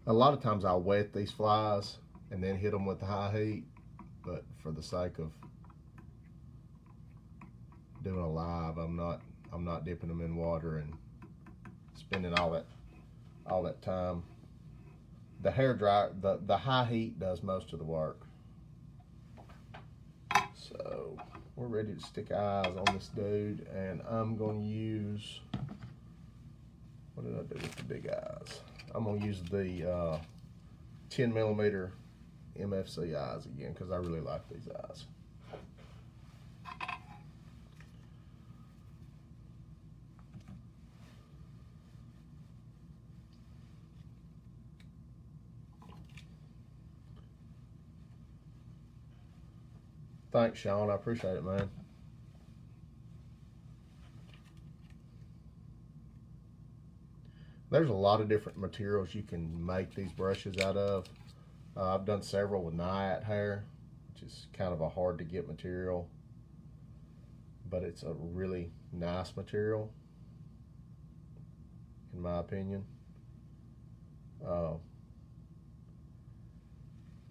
A: A lot of times I'll wet these flies and then hit them with the high heat, but for the sake of doing a live, I'm not dipping them in water and spending all that time. The hair dry, the high heat does most of the work. So we're ready to stick eyes on this dude, and I'm going to use, what did I do with the big eyes? I'm going to use the 10mm MFC eyes again, because I really like these eyes. Thanks, Sean. I appreciate it, man. There's a lot of different materials you can make these brushes out of. I've done several with naiad hair, which is kind of a hard to get material, but it's a really nice material, in my opinion.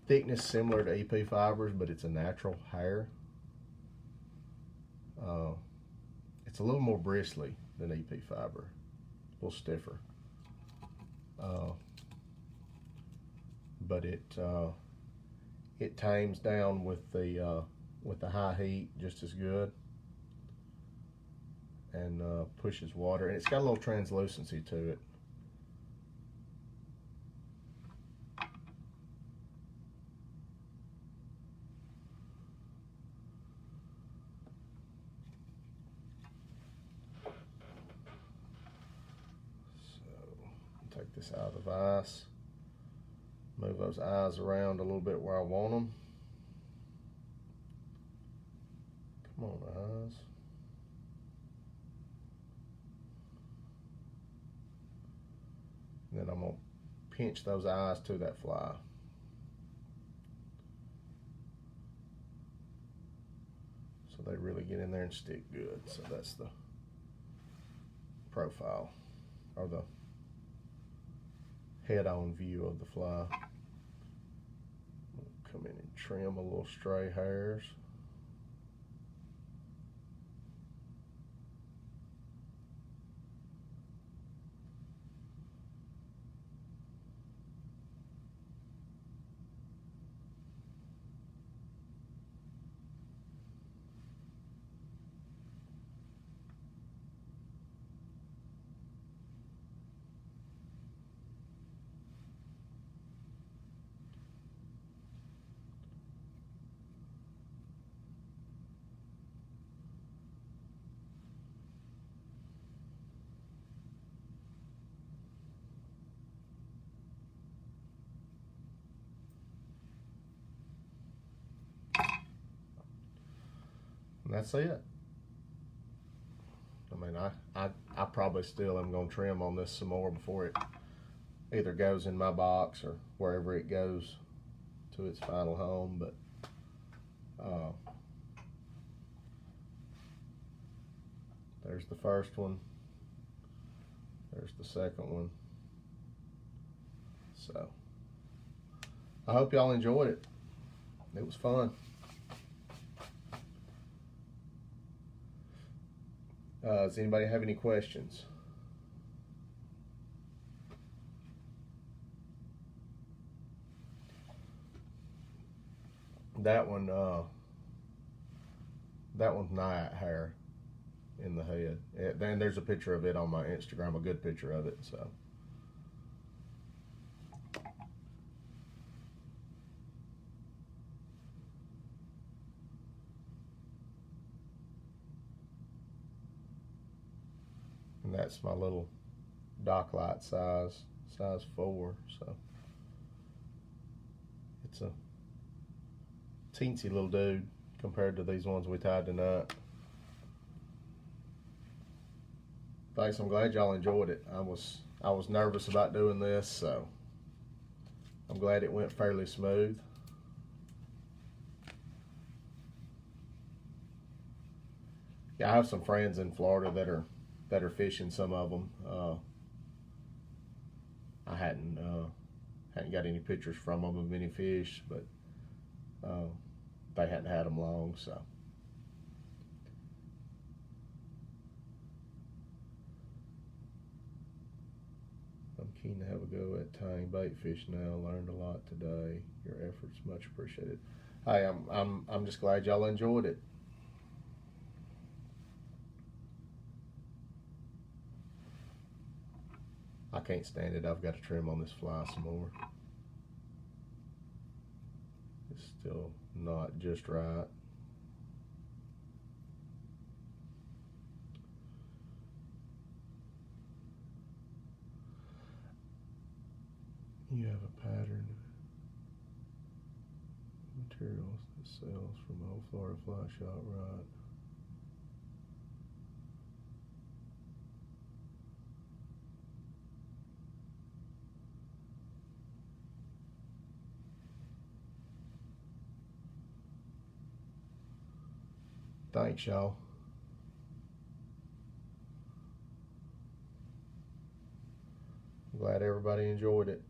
A: Thickness similar to EP fibers, but it's a natural hair. It's a little more bristly than EP fiber, a little stiffer. But it tames down with the high heat just as good, and pushes water, and it's got a little translucency to it. Take this out of the vise, move those eyes around a little bit where I want them. Come on, eyes. And then I'm going to pinch those eyes to that fly. So they really get in there and stick good. So that's the profile, or the head-on view of the fly. Come in and trim a little stray hairs. And that's it. I mean, I probably still am going to trim on this some more before it either goes in my box or wherever it goes to its final home. But there's the first one. There's the second one. So I hope y'all enjoyed it. It was fun. Does anybody have any questions? That one's naiad hair in the head. Then there's a picture of it on my Instagram, a good picture of it. So. And that's my little dock light size 4. So it's a teensy little dude compared to these ones we tied tonight. Thanks, I'm glad y'all enjoyed it. I was nervous about doing this, so I'm glad it went fairly smooth. Yeah, I have some friends in Florida that are fishing some of them. I hadn't got any pictures from them of any fish, but they hadn't had them long, so. I'm keen to have a go at tying baitfish now. Learned a lot today. Your efforts much appreciated. Hey, I'm just glad y'all enjoyed it. I can't stand it. I've got to trim on this fly some more. It's still not just right. You have a pattern materials that sells from old Florida fly shop, right? Thanks, y'all. I'm glad everybody enjoyed it.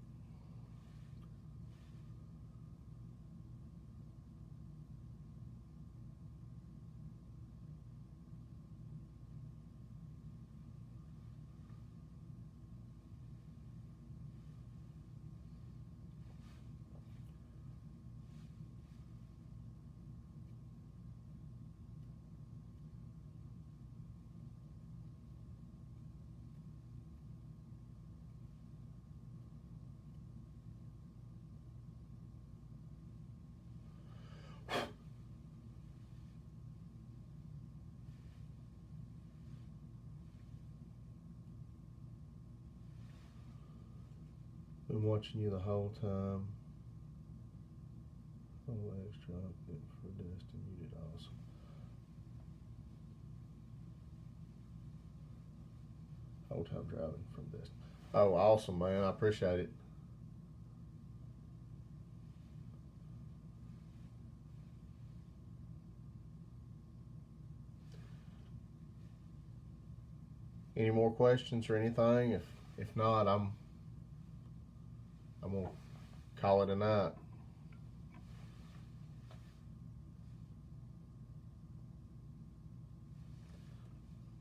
A: Been watching you the whole time. Oh, extra outfit for Dustin. You did awesome. Whole time driving from Dustin. Oh, awesome, man. I appreciate it. Any more questions or anything? If not, I'm gonna call it a night.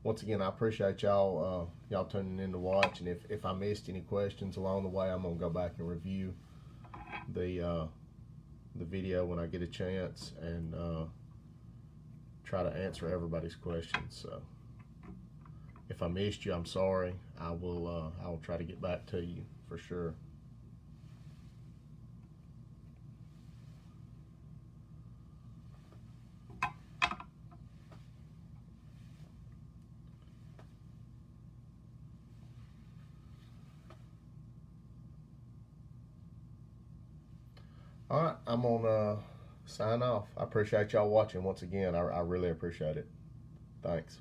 A: Once again, I appreciate y'all y'all tuning in to watch, and if I missed any questions along the way, I'm gonna go back and review the video when I get a chance and try to answer everybody's questions. So if I missed you, I'm sorry. I will try to get back to you for sure. All right, I'm gonna sign off. I appreciate y'all watching once again. I really appreciate it. Thanks.